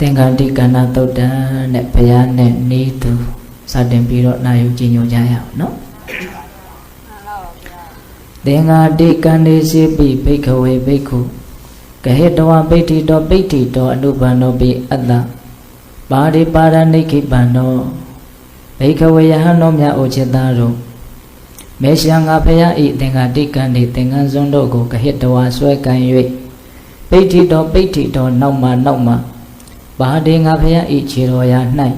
Tengganti karena toda nek bayane nitu sadeng biro nayu jinyo jaya no. Tengganti kane sipi bikawe biku kahitwa biti do anubano bi atta bari paraniki bano bikawe yahano mya ochitaro Mesya ngapaya I tengganti kane tengan zondo ko kahitwa sway kanywe biti do nauma Bahade ngapaya I chiroya nai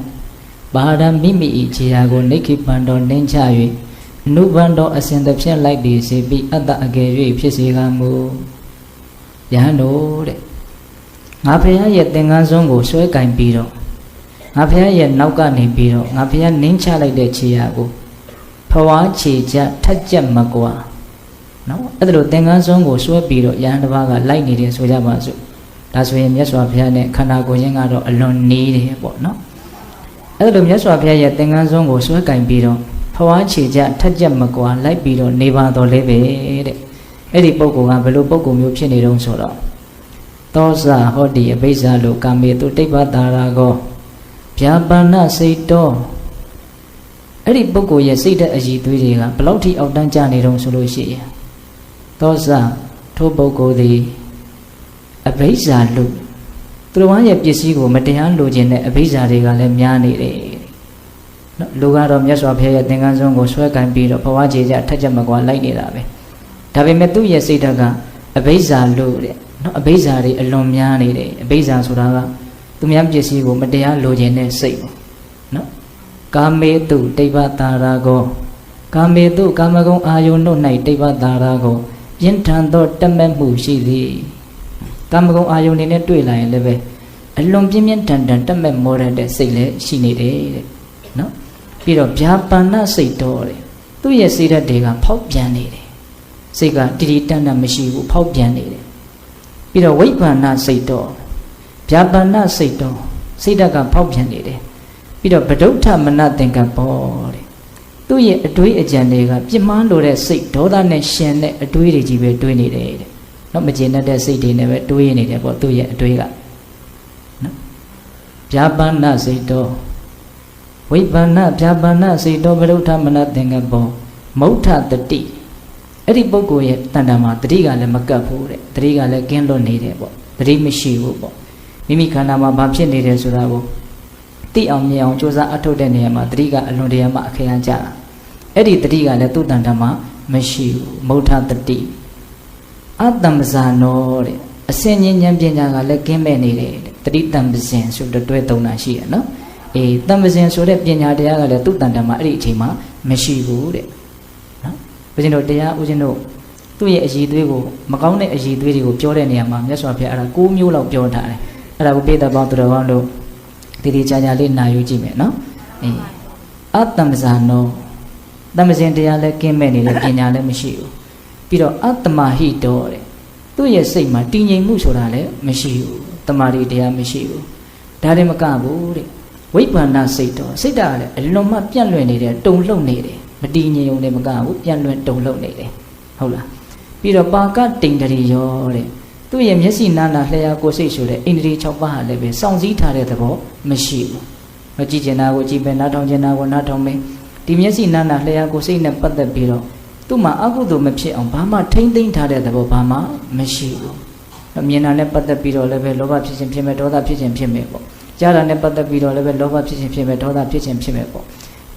Bahada mimi I chiyago niki bando nenchawe Nubando asindapsya like di sebi atta agere physigamu Yano de Ngapaya ye tengan zongo sway kain biro Ngapaya ye nauka ni biro Ngapaya nencha like de chiyago Pawa chija taja magwa No, adro tengan zongo sway biro Yanabaga like ni de soja basu That's why Yaswa Piane Kanago Yangaro alone need what no? Other Yaswa Pia Tengan Zongo Swakan Biro, Pawachi Jat Tajam Magua, like Biro, Neva do Leve, Eddie Boko and Belu Boko Mupini don't solo. Those are Hodi, a Beza Lucami to Teba Darago, Piabana Saito Eddie Boko Yasita Ajituiga, Peloti of Danjani don't solo she. Those are Toboko the A Beza look. Through one of Jessico, Matian Lugin, a Beza regal and Miani. Lugaro Yaswa Pia Tenganzongo, Swag and Beat of Pawaji, Tajamagua, like it. Tavi Metu Yasitaga, a Beza look, not a Beza alone Miani, a Beza Suraga, to Miam Jessico, Matian Lugin, say. No? Kame tu, Teba Tarago. Kame tu, Kamago Ayo no night, Teba Tarago. Yentando Tamembu, she Kamago Ayo in a twilight leve. A lumpian tendant, a memory that sailor, she needed. No? Piro Japana say Tori. 2 years later, they got pop janity. Sega did it turn a machine pop janity. Piro Wipana say Tor. Japana say Tor. Sidaga pop janity. Piro Badota Manathink a body. 2 years a dway a janega, Jimando that say Doda Nation a dway doing it. Not Magina that say they never doing it about 2 years a dwayga. No? Japana say Tor. Jabana say Dobelota Manathink a ball. Mota the tea. Eddie Boko yet Tandama, Triga le Macapu, Triga le Gendo needed, Three Mishi. Mimi Kanama Babshin needed Surabo. Tea on me on Josa Ato Deniama, Triga Alodiama Kayanja. Eddie Triga le Tutandama, Mishi, Mota the tea. Adamzano, a singing Yamjinaga le Game needed, 3 thumbs of the Duetona she, no? A thumbs so that Pianaga le Tutandama Richima, Mishi would. But you know, they are, you know, 2 years a duo, Macone as you do, Jordan, that's why I go mule of Jordan. And I will be about the rondo. Did each other Lina Ujime, no? Atamzano. Damazin de Ale came many like Piana Michiu. Piro Atama he dore. 2 years say my teeny musorale, Michiu, Tamari de Michiu. Daddy Macabu. Wait one now say to Sidale, a loma piano needed, don't loan needed. Madini on the Maga, Piano don't loan needed. Hola. Piro Baka ting the yore. 2 years Yesi Nana Lea Gosesure, in reach of Bahale, sounds eat at the ball, Michiu. Majina would keep not on Jena or not on me. Timyesi Nana Lea Gosina put the biro. Tuma Agudo Mepsi on Bama, tainting Tade the Bobama, Michiu. Miana never the biro level over pitching payment or the pitching payment. Jara never the video level over pitching payment or the pitching payment.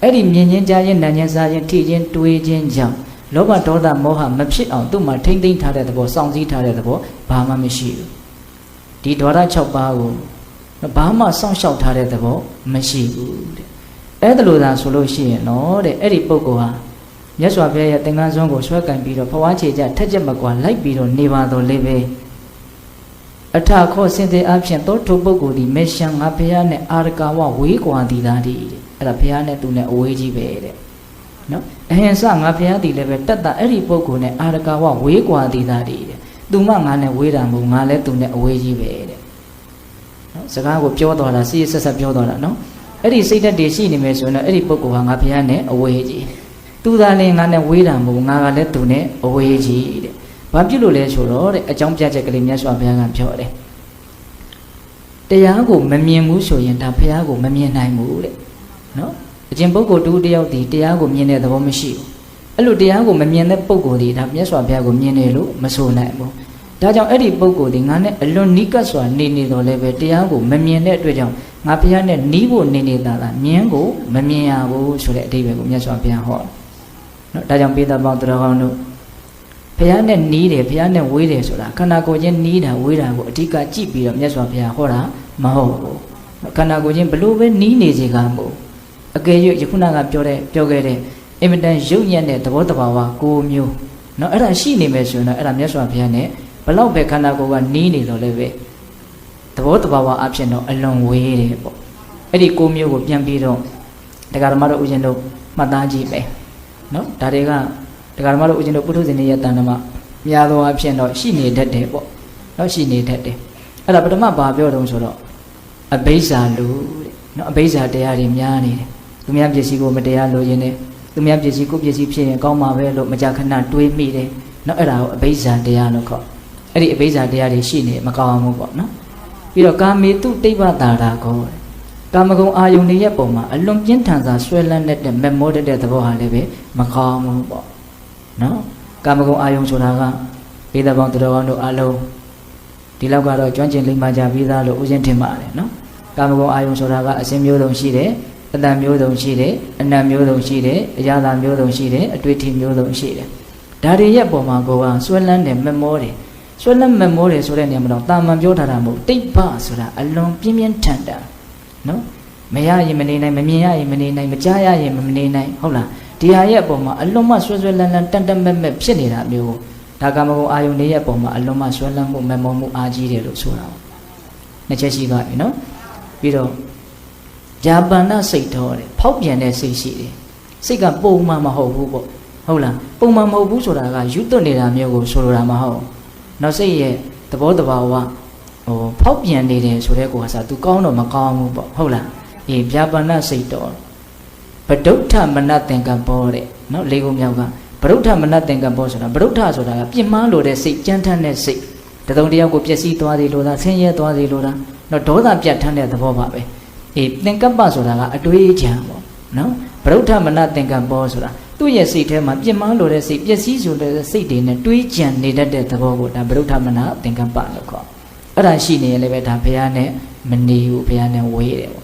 Eddie Minion Giant Nanya Zayan Tijan 2 agent jump. Loba Toda Moha Mapshit on Tuma tainting Tade the ball, sounds eat at the ball, Bama Michiu. Di Dora Chopago. The Bama song shout at the ball, Michiu. Edaluda solution, no, the Eddie Bogoa. Yaswa Pia Tenganzongo Swag and Biro, Pawachi, Tajamagua, like Biro, Nevado Leve. Attack horse in the option, Toto Bogo, the Meshan Apiane Arkawa, Wigwa di Dadi, at a piano to ne Oji bed. No, and sang Apia di Leve, Tata Eddie Bogo, ne Arkawa, Wigwa di Dadi. Dumang and Widam, Male to ne Oji bed. Sagago Piodora, sees as a Piodora, no? Eddie said that they see him as when Eddie Bogo hung up Piane, Oji. 2 darling and a Widam, Mungale to ne Oji. Babulo le solo, a jump jacket in Yaswa Piana Piore. တရားကိုမမြင်ဘူးဆိုရင်ဒါဘုရားကိုမမြင်နိုင်ဘူးတဲ့နော်အကျင့်ပုဂ္ဂိုလ်တူတယောက်ဒီတရားကိုမြင်တဲ့သဘောမရှိဘူးအဲ့လိုတရားကိုမမြင်တဲ့ပုဂ္ဂိုလ်ဒီဒါမြတ်စွာဘုရားကိုမြင်တယ်လို့မဆိုနိုင်ဘူးဒါကြောင့်အဲ့ဒီပုဂ္ဂိုလ်ဒီငါနဲ့အလွန်နီးကပ်စွာနေတော်လဲပဲတရားကိုမမြင်တဲ့အတွက်ကြောင့်ငါဘုရားနဲ့နီးဖို့နေတာမြင်ကိုမမြင်ရဘူးဆိုတဲ့အဓိပ္ပာယ်ကိုမြတ်စွာဘုရားဟောနော်ဒါကြောင့်ပိဿပေါင်းသူတော်ကောင်းတို့ဘုရားနဲ့နီးတယ်ဘုရားနဲ့ဝေးတယ်ဆိုတာခန္ဓာကိုယ်ချင်းနီးတာဝေးတာကိုအဓိကကြည့်ပြီးတော့မြတ်စွာဘုရားဟောတာမဟုတ်ဘူးခန္ဓာကိုယ်ချင်းဘလို့ပဲနီးနေစေကမို့အကယ်၍ယခုနကပြောခဲ့တဲ့အင်မတန်ရုပ်ညံ့တဲ့သဘောတဘာဝ၉မျိုးနော်အဲ့ဒါရှိနေမယ်ဆိုရင်တော့အဲ့ဒါမြတ်စွာဘုရားနဲ့ဘလောက်ပဲခန္ဓာကိုယ်ကနီးနေတော့လည်းပဲသဘောတဘာဝအဖြစ်တော့အလွန်ဝေးတယ်ပေါ့အဲ့ဒီ၉မျိုးကိုပြန်ပြီးတော့တရားဓမ္မတို့ဥရှင်တို့မှတ်သားကြည့်မယ်နော်ဒါတွေကတရားဓမ္မတို့ဥရှင်တို့ပုထုဇဉ်ရဲ့တဏ္ဍမများသောအဖြစ်တော့ရှိနေတတ်တယ်ပေါ့နော်ရှိနေတတ်တယ်အဲ့ဒါပထမဘာပြောတုံးဆိုတော့အဘိဇ္ဇာလူတဲ့နော်အဘိဇ္ဇာတရားတွေများနေတယ်သူများပစ္စည်းကိုမတရားလိုချင်တယ်သူများပစ္စည်းကိုပစ္စည်းဖြစ်ရင်ကောင်းမှာပဲလို့မကြာခဏတွေးမိတယ်နော်အဲ့ဒါကိုအဘိဇ္ဇာတရားလို့ခေါ်အဲ့ဒီအဘိဇ္ဇာတရားတွေရှိနေမကောင်းအောင်ပေါ့နော်ပြီးတော့ကာမေတုတိဗ္ဗတာရာကောကာမဂုဏ်အာယုန်တွေရဲ့ပုံမှာအလွန်ပြင်းထန်စွာဆွဲလန်းတဲ့မမောတဲ့သဘောဟာလည်းပဲမကောင်းဘူးပေါ့နော်ကာမဂုဏ်အာယုန်ဆိုတာကပိဿပေါင်းသူတော်ကောင်းတို့အလုံးဒီလောက်ကတော့ကျွမ်းကျင်လိမ္မာကြပြီးသားလို့ဥစဉ်ထင်ပါတယ်နော်ကာမဂုဏ်အာယုန်ဆိုတာကအစဉ်မျိုးစုံရှိတယ်အတန်မျိုးစုံရှိတယ်အနတ်မျိုးစုံရှိတယ်အရာသာမျိုးစုံရှိတယ်အတွေ့အထိမျိုးစုံရှိတယ်ဒါတွေရဲ့ပုံမှာကိုကဆွဲလန်းတယ်မမောတယ်ဆွဲလန်းမမောတယ်ဆိုတဲ့နေရာမှာတော့တာမန်ပြောထားတာမဟုတ်တိတ်ပဆိုတာအလွန်ပြင်းပြင်းထန်ထန်နော်မရရင်မနေနိုင်မမြင်ရရင်မနေနိုင်မကြားရရင်မနေနိုင်ဟုတ်လားဒီဟာရဲ့ပုံမှာအလွန်မှဆွဲဆွဲလန်းလန်းတန်တန်မဲ့မဲ့ဖြစ်နေတာမျိုးဒါကာမဂုဏ်အာယုန်တွေရဲ့ပုံမှာအလွန်မှဆွဲလန်းမှုမမောမှုအားကြီးတယ်လို့ဆိုတာနှစ်ချက်ရှိသွားပြီနော်ပြီးတော့ဂျာပန်နာစိတ်တော်တဲ့ဖောက်ပြန်တဲ့စိတ်ရှိတယ်စိတ်ကပုံမှန်မဟုတ်ဘူးပေါ့ဟုတ်လားပုံမှန်မဟုတ်ဘူးဆိုတာကယူသွတ်နေတာမျိုးကိုဆိုလိုတာမဟုတ်နောက်စိတ်ရဲ့သဘောတဘာဝဖောက်ပြန်နေတယ်ဆိုတဲ့ကိုကစား तू ကောင်းတော့မကောင်းဘူးပေါ့ဟုတ်လားအေးဂျာပန်နာစိတ်တော်ဗဒုဋ္ဌမနသင်္ကပ္ပောတဲ့နော်လေးခုမြောက်ကဗဒုဋ္ဌမနသင်္ကပ္ပောဆိုတာဗဒုဋ္ဌဆိုတာကပြင်းမှားလို့တဲ့စိတ်ကြမ်းထမ်းတဲ့စိတ်တစုံတယောက်ကိုပျက်စီးသွားသေးလို့လားဆင်းရဲသွားသေးလို့လားနော်ဒေါသပြတ်ထမ်းတဲ့သဘောပါပဲအေးသင်္ကပ္ပဆိုတာကအတွေးကြံပေါ့နော်ဗဒုဋ္ဌမနသင်္ကပ္ပောဆိုတာသူ့ရဲ့စိတ်ထဲမှာပြင်းမှားလို့တဲ့စိတ်ပျက်စီးဆိုတဲ့စိတ်တွေနဲ့တွေးကြံနေတတ်တဲ့သဘောကိုဒါဗဒုဋ္ဌမနသင်္ကပ္ပလို့ခေါ်အဲ့ဒါရှိနေရင်လည်းပဲဒါဘုရားနဲ့မနေဘူးဘုရားနဲ့ဝေးတယ်ပေါ့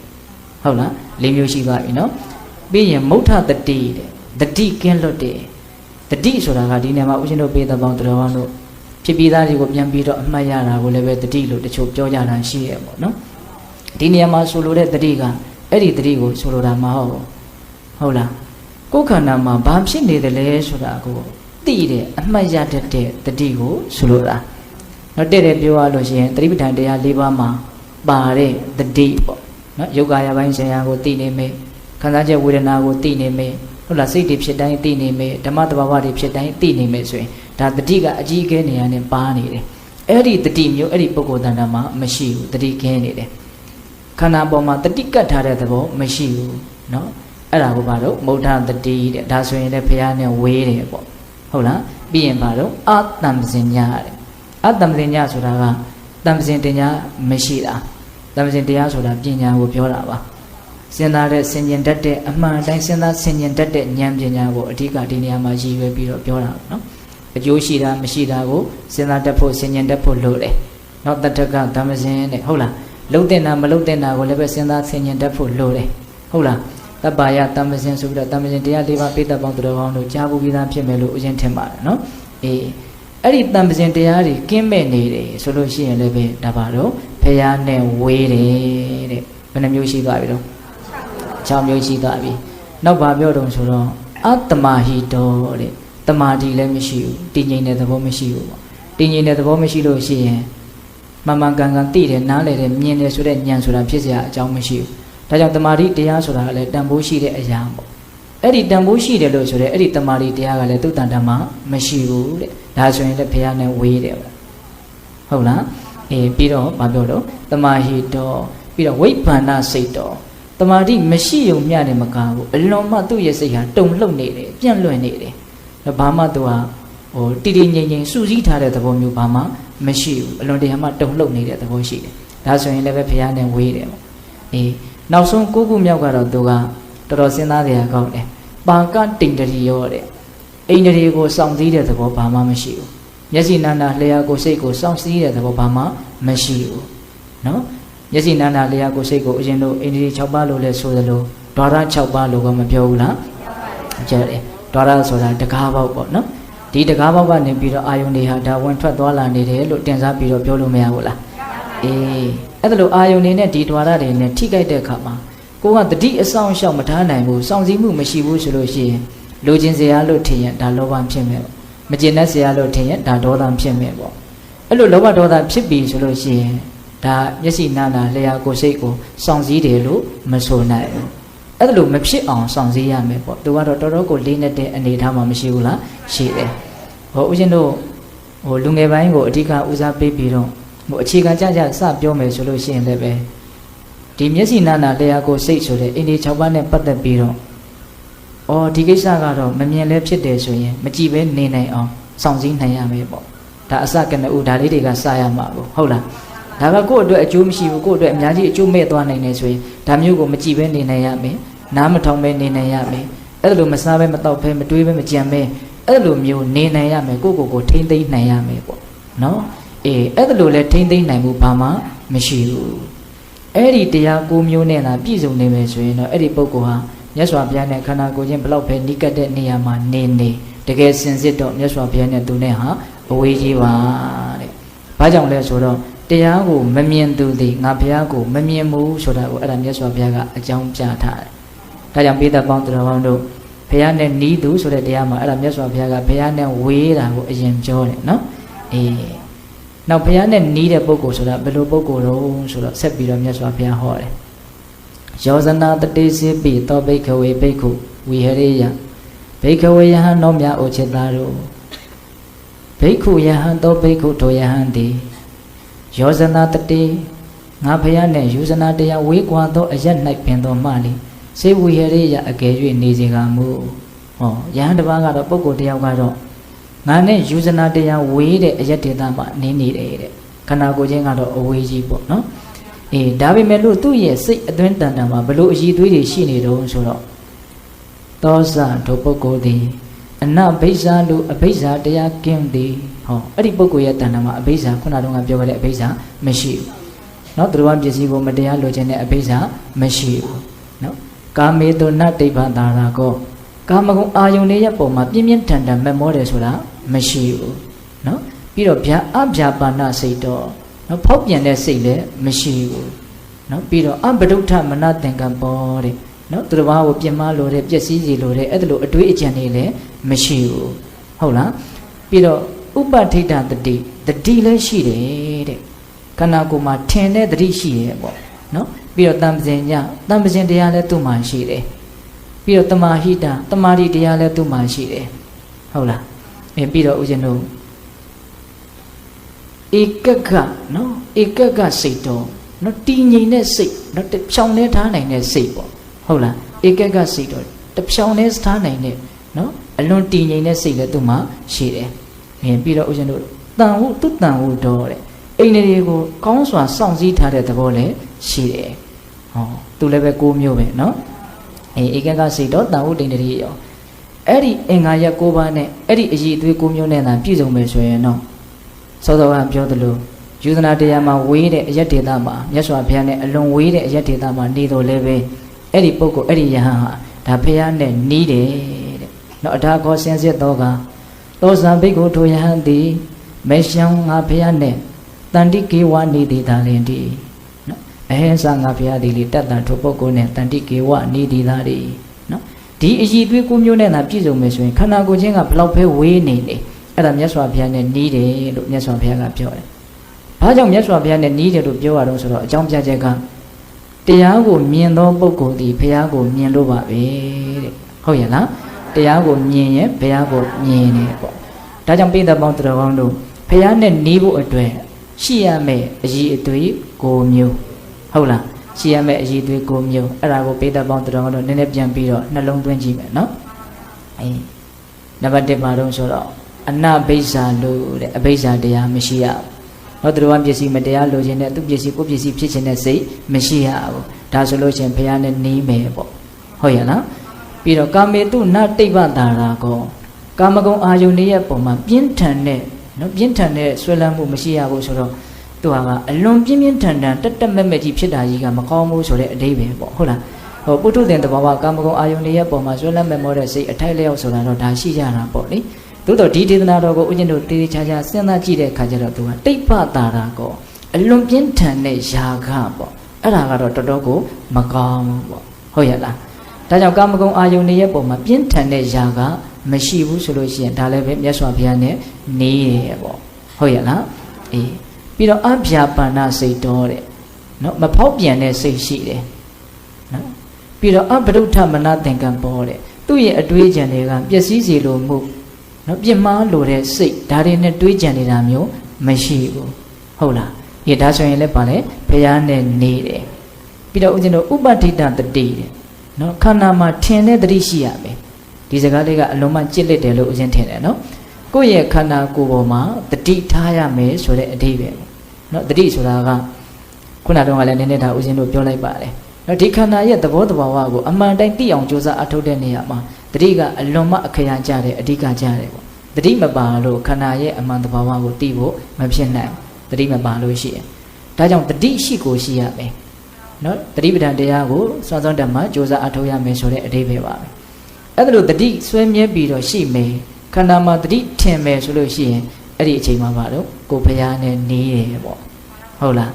ဟုတ်လား၄မျိုးရှိသွားပြီနော်ပြီးရင်မုဋ္ဌတတိတဲ့တတိကင်းလွတ်တယ်တတိဆိုတာကဒီနေရာမှာဦးရှင်တို့ပေးတဲ့ပေါင်းတော်တို့ဖြစ်ပြီးသားတွေကိုပြန်ပြီးတော့အမှတ်ရတာကိုလည်းပဲတတိလို့တချို့ပြောကြတာရှိရပေါ့နော်ဒီနေရာမှာဆိုလိုတဲ့တတိကအဲ့ဒီတတိကိုဆိုလိုတာမဟုတ်ဘူးဟုတ်လားကိုယ်ခန္ဓာမှာဘာဖြစ်နေတယ်လဲဆိုတာကိုသိတယ်အမှတ်ရတတ်တဲ့တတိကိုဆိုလိုတာနော်တဲ့တဲ့ပြောရလို့ရှိရင်သတိပဋ္ဌာန်တရား၄ပါးမှာပါတဲ့တတိပေါ့နော်ယောဂါယပိုင်းဆရာကိုသိနေမယ်ခံစားချက်ဝေဒနာကိုသိနေမယ်ဟုတ်လားစိတ်တွေဖြစ်တိုင်းသိနေမယ်ဓမ္မတဘာဝတွေဖြစ်တိုင်းသိနေမယ်ဆိုရင်ဒါတတိကအကြီးအကဲနေရာနဲ့ပါနေတယ်အဲ့ဒီတတိမျိုးအဲ့ဒီပုဂ္ဂိုလ်တဏ္ဍာမှာမရှိဘူးတတိခင်းနေတယ်ခန္ဓာပေါ်မှာတတိကတ်ထားတဲ့သဘောမရှိဘူးနော်အဲ့ဒါကိုဘာလို့မုဋ္ဌတတိတဲ့ဒါဆိုရင်လည်းဘုရားနဲ့ဝေးတယ်ပေါ့ဟုတ်လားပြီးရင်ဘာလို့အတ္တမစင်ညာတဲ့အတ္တမစင်ညာဆိုတာကတမ္ပစင်တရားမရှိတာတမ္ပစင်တရားဆိုတာပညာကိုပြောတာပါစဉ်းစားတဲ့ဆင်ញင်တတ်တဲ့အမှန်တိုင်းစဉ်းစားဆင်ញင်တတ်တဲ့ဉာဏ်ပညာကိုအဓိကဒီနေရာမှာရည်ရွယ်ပြီးတော့ပြောတာနော်အကျိုးရှိတာမရှိတာကိုစဉ်းစားတတ်ဖို့ဆင်ញင်တတ်ဖို့လိုတယ်နော်တတ္ထကတမ္ပစင်တဲ့ဟုတ်လားလှုပ်တဲ့နာမလှုပ်တဲ့နာကိုလည်းပဲစဉ်းစားဆင်ញင်တတ်ဖို့လိုတယ်ဟုတ်လားတပ္ပါယတမ္ပစင်ဆိုပြီးတော့တမ္ပစင်တရား၄ပါးပိဋကပေါင်းသူတော်ကောင်းတို့ကြားဖို့ပြီးသားဖြစ်မယ်လို့ဥစဉ်ထင်ပါတယ်နော်အေးအဲ့ဒီတမ္ပစင်တရားတွေကင်းမဲ့နေတယ်ဆိုလို့ရှိရင်လည်းပဲဒါပါတော့ဖရာနဲ့ဝေးတယ်တဲ့ဘယ်နှမျိုးရှိသွားပြီတော့6မျိုးရှိသွားပြီနောက်ဘာပြောတုံဆိုတော့အတ္တမဟိတောတဲ့တမာတိလည်းမရှိဘူးတည်ငြိမ်တဲ့သဘောမရှိဘူးပေါ့တည်ငြိမ်တဲ့သဘောမရှိလို့ရှိရင်မှန်မှန်ကန်ကန်သိတယ်နားလည်တယ်မြင်တယ်ဆိုတဲ့ဉာဏ်ဆိုတာဖြစ်เสียအကြောင်းမရှိဘူးဒါကြောင့်တမာတိတရားဆိုတာကလည်းတန်ဖိုးရှိတဲ့အရာပေါ့အဲ့ဒီတန်ဖိုးရှိတယ်လို့ဆိုတဲ့အဲ့ဒီတမာတိတရားကလည်းသူ့တန်တမ်းမှာမရှိဘူးတဲ့ဒါဆိုရင်လည်းဘုရားနဲ့ဝေးတယ်ပေါ့ဟုတ်လားအေးပြီးတော့ဘာပြောတော့တမာဟိတောပြီးတော့ဝိပ္ပန္နစိတ်တော်တမာတိမရှိုံမျှတယ်မကားဘူးအလွန်မှသူ့ရဲ့စိတ်ဟာတုန်လှုပ်နေတယ်ပြန့်လွင့်နေတယ်ဘာမှသူဟာဟိုတည်တည်ငြိမ်ငြိမ်စူးစီးထားတဲ့သဘောမျိုးဘာမှမရှိဘူးအလွန်တရာမှတုန်လှုပ်နေတဲ့သဘောရှိတယ် ဒါဆိုရင်လည်းပဲဘုရားနဲ့ဝေးတယ်ပေါ့အေးနောက်ဆုံး9ခုမြောက်ကတော့သူကတော်တော်စဉ်းစားတဲ့အကောင်းတယ်ပါကတိန်တရီရောတဲ့အိန္ဒြေကိုစောင့်စည်းတဲ့သဘောဘာမှမရှိဘူးမျက်စိနာနာလျှာကိုစိတ်ကိုစောင့်စည်းတဲ့သဘောဘာမှမရှိဘူးနော်မျက်စိနာနာလျှာကိုစိတ်ကိုအရင်တို့အိန္ဒြေ6ပါးလို့လဲဆိုသလိုဓာရ6ပါးလို့ကမပြောဘူးလားကြတယ်ဓာရဆိုတာတကားပေါက်ပေါ့နော်ဒီတကားပေါက်ကနေပြီးတော့အာယုန်တွေဟာဒါဝင်ထွက်သွားလာနေတယ်လို့တင်စားပြီးတော့ပြောလို့မရဘူးလားအေးအဲ့ဒါလို့အာယုန်တွေနဲ့ဒီဓာရတွေနဲ့ထိခိုက်တဲ့အခါမှာကိုကတတိအဆောင်ရှောက်မထားနိုင်ဘူးစောင့်စည်းမှုမရှိဘူးဆိုလို့ရှိရင်လိုချင်စရာလို့ထင်ရင်ဒါလောဘဖြစ်မယ်ပေါ့မကျင်တတ်စရာလို့ထင်ရင်ဒါဒေါသဖြစ်မယ်ပေါ့အဲ့လိုလောဘဒေါသဖြစ်ပြီဆိုလို့ရှိရင်ဒါမျက်စိနာနာလျှာကိုယ်စိတ်ကိုစောင့်စည်းတယ်လို့မဆိုနိုင်ဘူးအဲ့ဒါလို့မဖြစ်အောင်စောင့်စည်းရမယ်ပေါ့သူကတော့တော်တော်ကိုလေးနေတဲ့အနေထားမှမရှိဘူးလားရှိတယ်ဟိုဦးဇင်းတို့ဟိုလူငယ်ပိုင်းကိုအဓိကဦးစားပေးပြီးတော့ဟိုအခြေခံကြကြစပြောမယ်ဆိုလို့ရှိရင်လည်းပဲဒီမျက်စိနာနာလျှာကိုယ်စိတ်ဆိုတဲ့အိန္ဒိ6ပါးနဲ့ပတ်သက်ပြီးတော့အော်ဒီကိစ္စကတော့မမြင်လဲဖြစ်တယ်ဆိုရင်မကြည့်ပဲနေနိုင်အောင်စောင့်စည်းနိုင်ရမယ်ပေါ့ဒါအစကနဦးဒါလေးတွေကစရမှာကိုဟုတ်လားဒါကကိုယ့်အတွက်အကျိုးမရှိဘူးကိုယ့်အတွက်အများကြီးအကျိုးမဲ့သွားနိုင်နေဆိုရင်ဒါမျိုးကိုမကြည့်ပဲနေနိုင်ရမယ်နားမထောင်ပဲနေနိုင်ရမယ်အဲ့လိုမစားပဲမတောက်ပဲမတွေးပဲမကြံပဲအဲ့လိုမျိုးနေနိုင်ရမယ်ကိုယ့်ကိုယ်ထိမ့်သိမ့်နိုင်ရမယ်ပေါ့နော်အေးအဲ့လိုလဲထိမ့်သိမ့်နိုင်မှုဘာမှမရှိဘူးအဲ့ဒီတရား9မျိုးနဲ့သာပြည့်စုံနေမယ်ဆိုရင်တော့အဲ့ဒီပုဂ္ဂိုလ်ဟာမြတ်စွာဘုရားနဲ့ခန္ဓာကိုယ်ချင်းဘလောက်ပဲနိကတ်တဲ့နေရာမှာနေတကယ်စင်စစ်တော့မြတ်စွာဘုရားနဲ့သူနဲ့ဟာအဝေးကြီးပါတဲ့။ဘာကြောင့်လဲဆိုတော့တရားကိုမမြင်သူသည်ငါဘုရားကိုမမြင်ဘူးဆိုတာကိုအဲ့ဒါမြတ်စွာဘုရားကအကြောင်းပြထားတယ်။ဒါကြောင့်ပိဋကပေါင်းတော်ပေါင်းတို့ဘုရားနဲ့နီးသူဆိုတဲ့တရားမှာအဲ့ဒါမြတ်စွာဘုရားကဘုရားနဲ့ဝေးတာကိုအရင်ပြောတယ်နော်။အေးနောက်ဘုရားနဲ့နီးတဲ့ပုဂ္ဂိုလ်ဆိုတာဘယ်လိုပုဂ္ဂိုလ်တုံးဆိုတော့ဆက်ပြီးတော့မြတ်စွာဘုရားဟောတယ်ယောဇနာတတိစေပိသောဘိက္ခဝေဘိက္ခုဝိဟရိယဘိက္ခဝေယဟန်တော်မြတ်အိုချစ်သားတို့ဘိက္ခုယဟန်သောဘိက္ခုတို့ယဟန်သည်ယောဇနာတတိငါဖယားနဲ့ယူဇနာတရားဝေးကွာသောအရက်၌ပင်တော်မှလေစေဝိဟရိယအကယ်၍နေစေကမူဟောယဟန်တစ်ပါးကတော့ပုဂ္ဂိုလ်တယောက်ကတော့ငါနဲ့ယူဇနာတရားဝေးတဲ့အရက်ဒေသမှာနေနေတယ်တဲ့ခန္ဓာကိုယ်ချင်းကတော့အဝေးကြီးပေါ့နော်အေးဒါပေမဲ့လို့သူ့ရဲ့စိတ်အတွင်းတန်တန်မှာဘလို့အည်သွေးတွေရှိနေတော့ဆိုတော့သောဇတို့ပုဂ္ဂိုလ်သည်အနဘိဇာလူအဘိဇာတရားကင်းသည်ဟောအဲ့ဒီပုဂ္ဂိုလ်ရဲ့တန်တန်မှာအဘိဇာခုနကတော့ပြောခဲ့တဲ့အဘိဇာမရှိဘူးเนาะသူတော်ပစ္စည်းကိုမတရားလိုချင်တဲ့အဘိဇာမရှိဘူးเนาะကာမေတုနတိဗ္ဗတာရာကောကာမဂုဏ်အာယုန်ရဲ့ပုံမှာပြင်းပြင်းထန်ထန်မက်မောတယ်ဆိုတာမရှိဘူးเนาะပြီးတော့ဗျာအဗျာပါဏစိတ်တော့နော်ဖောက်ပြန်တဲ့စိတ်လည်းမရှိဘူးနော်ပြီးတော့အဘဒုဋ္ဌမနသင်္ကပ္ပောတဲ့နော်သူတစ်ပါးကိုပြင်မလို့တဲ့ပျက်စီးစီလို့တဲ့အဲ့ဒါလိုအတွေးအကြံတွေလည်းမရှိဘူးဟုတ်လားပြီးတော့ဥပဋိဋ္ဌတတိလည်းရှိတယ်တဲ့ခန္ဓာကိုယ်မှာထင်တဲ့တတိရှိရဲ့ပေါ့နော်ပြီးတော့တမ္ပဇင်ညတမ္ပဇင်တရားလည်းသူ့မှာရှိတယ်ပြီးတော့တမာဟိတတမာတိတရားလည်းသူ့မှာရှိတယ်ဟုတ်လားပြီးတော့ဦးဇင်းတို့ဧကကနော်ဧကကစိတ်တော့နော်တည်ငြိမ်တဲ့စိတ်နော်တဖြောင်းလဲထားနိုင်တဲ့စိတ်ပေါ့ဟုတ်လားဧကကစိတ်တော့တဖြောင်းလဲထားနိုင်တဲ့နော်အလွန်တည်ငြိမ်တဲ့စိတ်လည်းသူ့မှာရှိတယ်ပြီးတော့ဦးဇင်းတို့တန်ဟုသူတန်ဟုတော့တဲ့အိန္ဒြေကိုကောင်းစွာစောင့်စည်းထားတဲ့သဘောလည်းရှိတယ်ဟောသူလည်းပဲ9မျိုးပဲနော်ဧကကစိတ်တော့တန်ဟုတိန္ဒြေရောအဲ့ဒီအင်္ဂါရက်9ပါးနဲ့အဲ့ဒီအည်အသွေး9မျိုးနဲ့သာပြည့်စုံမယ်ဆိုရင်တော့စောစောကပြောသလိုယူဇနာတရားမှာဝေးတဲ့အရက်ဒေသမှာမြတ်စွာဘုရားနဲ့အလွန်ဝေးတဲ့အရက်ဒေသမှာနေတော်လဲပဲအဲ့ဒီပုဂ္ဂိုလ်အဲ့ဒီယဟန်ဟာဒါဘုရားနဲ့နီးတယ်တဲ့နော်အထာခောဆင်းစစ်တော်ကသောဇံဘိက္ခုထိုယဟန်သည်မေရှံငါဘုရားနဲ့တန်တိကေဝနေသည်သာလင်ဒီနော်အဟိံငါဘုရားသည်လေတတ်တန်ထိုပုဂ္ဂိုလ်နဲ့တန်တိကေဝနေသည်သာဒီနော်ဒီအည်သွေး9မျိုးနဲ့သာပြည့်စုံမယ်ဆိုရင်ခန္ဓာကိုယ်ချင်းကဘလောက်ပဲဝေးနေနေအဲ့ဒါမြတ်စွာဘုရားနဲ့နီးတယ်လို့မြတ်စွာဘုရားကပြောတယ်။ဘာကြောင့်မြတ်စွာဘုရားနဲ့နီးတယ်လို့ပြောရတော့ဆိုတော့အကြောင်းပြချက်ကတရားကိုမြင်သောပုဂ္ဂိုလ်ဒီဘုရားကိုမြင်လို့ပါပဲတဲ့။ဟုတ်ရဲ့လား။တရားကိုမြင်ရင်ဘုရားကိုမြင်တယ်ပေါ့။ဒါကြောင့်ပိဋကပေါင်းတော်ကောင်းတို့ဘုရားနဲ့နီးဖို့အတွက်ရှိရမယ့်အည်အသွေး9မျိုးဟုတ်လား။ရှိရမယ့်အည်အသွေး9မျိုးအဲ့ဒါကိုပိဋကပေါင်းတော်ကောင်းတို့နည်းနည်းပြန်ပြီးတော့နှလုံးသွင်းကြည့်မယ်နော်။အေးနံပါတ်1ပါတော့ဆိုတော့အနဘိဇာလို့တဲ့အဘိဇာတရားမရှိရ နော်သူတော်ပစ္စည်းမတရားလိုချင်တဲ့သူပစ္စည်းကိုပစ္စည်းဖြစ်ချင်တဲ့စိတ်မရှိရဘူးဒါဆိုလို့ချင်းဘုရားနဲ့နီးမယ်ပေါ့ဟုတ်ရဲ့လားပြီးတော့ကာမေတုနတိဗ္ဗတာရာကောကာမဂုဏ်အာယုန်ရဲ့ပုံမှာပြင်းထန်တဲ့နော်ပြင်းထန်တဲ့ဆွဲလန်းမှုမရှိရဘူးဆိုတော့သူကအလွန်ပြင်းပြင်းထန်ထန်တက်တက်မဲ့မဲ့ကြီးဖြစ်တာကြီးကမကောင်းဘူးဆိုတဲ့အဓိပ္ပာယ်ပေါ့ဟုတ်လားဟိုပုထုဇဉ်တဘာဝကာမဂုဏ်အာယုန်ရဲ့ပုံမှာဆွဲလန်းမဲ့မောတဲ့စိတ်အထိုက်လျောက်ဆိုတာတော့ဒါရှိကြတာပေါ့လေသို့တော့ဒီဒေသနာတော်ကိုဦးဇင်းတို့တေးချာချာစဉ်းစားကြည့်တဲ့အခါကျတော့သူကတိဗ္ဗတာရာကောအလွန်ပြင်းထန်တဲ့ຢာကပေါ့အဲ့ဒါကတော့တော်တော်ကိုမကောင်းဘူးပေါ့ဟုတ်ရဲ့လားဒါကြောင့်ကာမဂုဏ်အာယုန်ရဲ့ပုံမှာပြင်းထန်တဲ့ຢာကမရှိဘူးဆိုလို့ရှိရင်ဒါလည်းပဲမြတ်စွာဘုရားနဲ့နေရပေါ့ဟုတ်ရဲ့လားအေးပြီးတော့အဗျာပါဏစိတ်တော်တဲ့နော်မဖောက်ပြန်တဲ့စိတ်ရှိတယ်နော်ပြီးတော့အဘဒုဋ္ဌမနသင်္ကံပေါ်တဲ့သူ့ရဲ့အတွေးကြံတွေကပျက်စီးစေလိုမှုနော်ပြစ်မှားလိုတဲ့စိတ်ဒါတွေနဲ့တွေးကြံနေတာမျိုးမရှိဘူးဟုတ်လားဒီဒါဆိုရင်လည်းပါလေဘုရားနဲ့နေတယ်ပြီးတော့ဦးဇင်းတို့ဥပဋ္ဌိတတတိတဲ့နော်ခန္ဓာမှာထင်တဲ့တတိရှိရမယ်ဒီစကားလေးကအလုံးမကြစ်လက်တယ်လို့ဦးဇင်းထင်တယ်နော်ကိုယ့်ရဲ့ခန္ဓာကိုယ်ပေါ်မှာတတိထားရမယ်ဆိုတဲ့အဓိပ္ပာယ်နော်တတိဆိုတာကခုနတုန်းကလည်းနည်းနည်းဒါဦးဇင်းတို့ပြောလိုက်ပါတယ်နော်ဒီခန္ဓာရဲ့သဘောတဘာဝကိုအမှန်တိုင်းသိအောင်ကြိုးစားအထောက်တဲ့နေရာမှာတတိကအလွန်မှအခရာကျတယ်အဓိကကျတယ်ပေါ့တတိမပါလို့ခန္ဓာရဲ့အမှန်တဘာဝကိုသိဖို့မဖြစ်နိုင်တတိမပါလို့ရှိရင်ဒါကြောင့်တတိရှိကိုရှိရမယ်နော်တတိပဋ္ဌာန်တရားကိုစွမ်းစွမ်းတတ်မှကြိုးစားအထောက်ရမယ်ဆိုတဲ့အဓိပ္ပာယ်ပါပဲအဲ့ဒါလို့တတိဆွဲမြဲပြီးတော့ရှိမယ်ခန္ဓာမှာတတိထင်မယ်ဆိုလို့ရှိရင်အဲ့ဒီအချိန်မှာပါတော့ကိုဘုရားနဲ့နေတယ်ပေါ့ဟုတ်လာ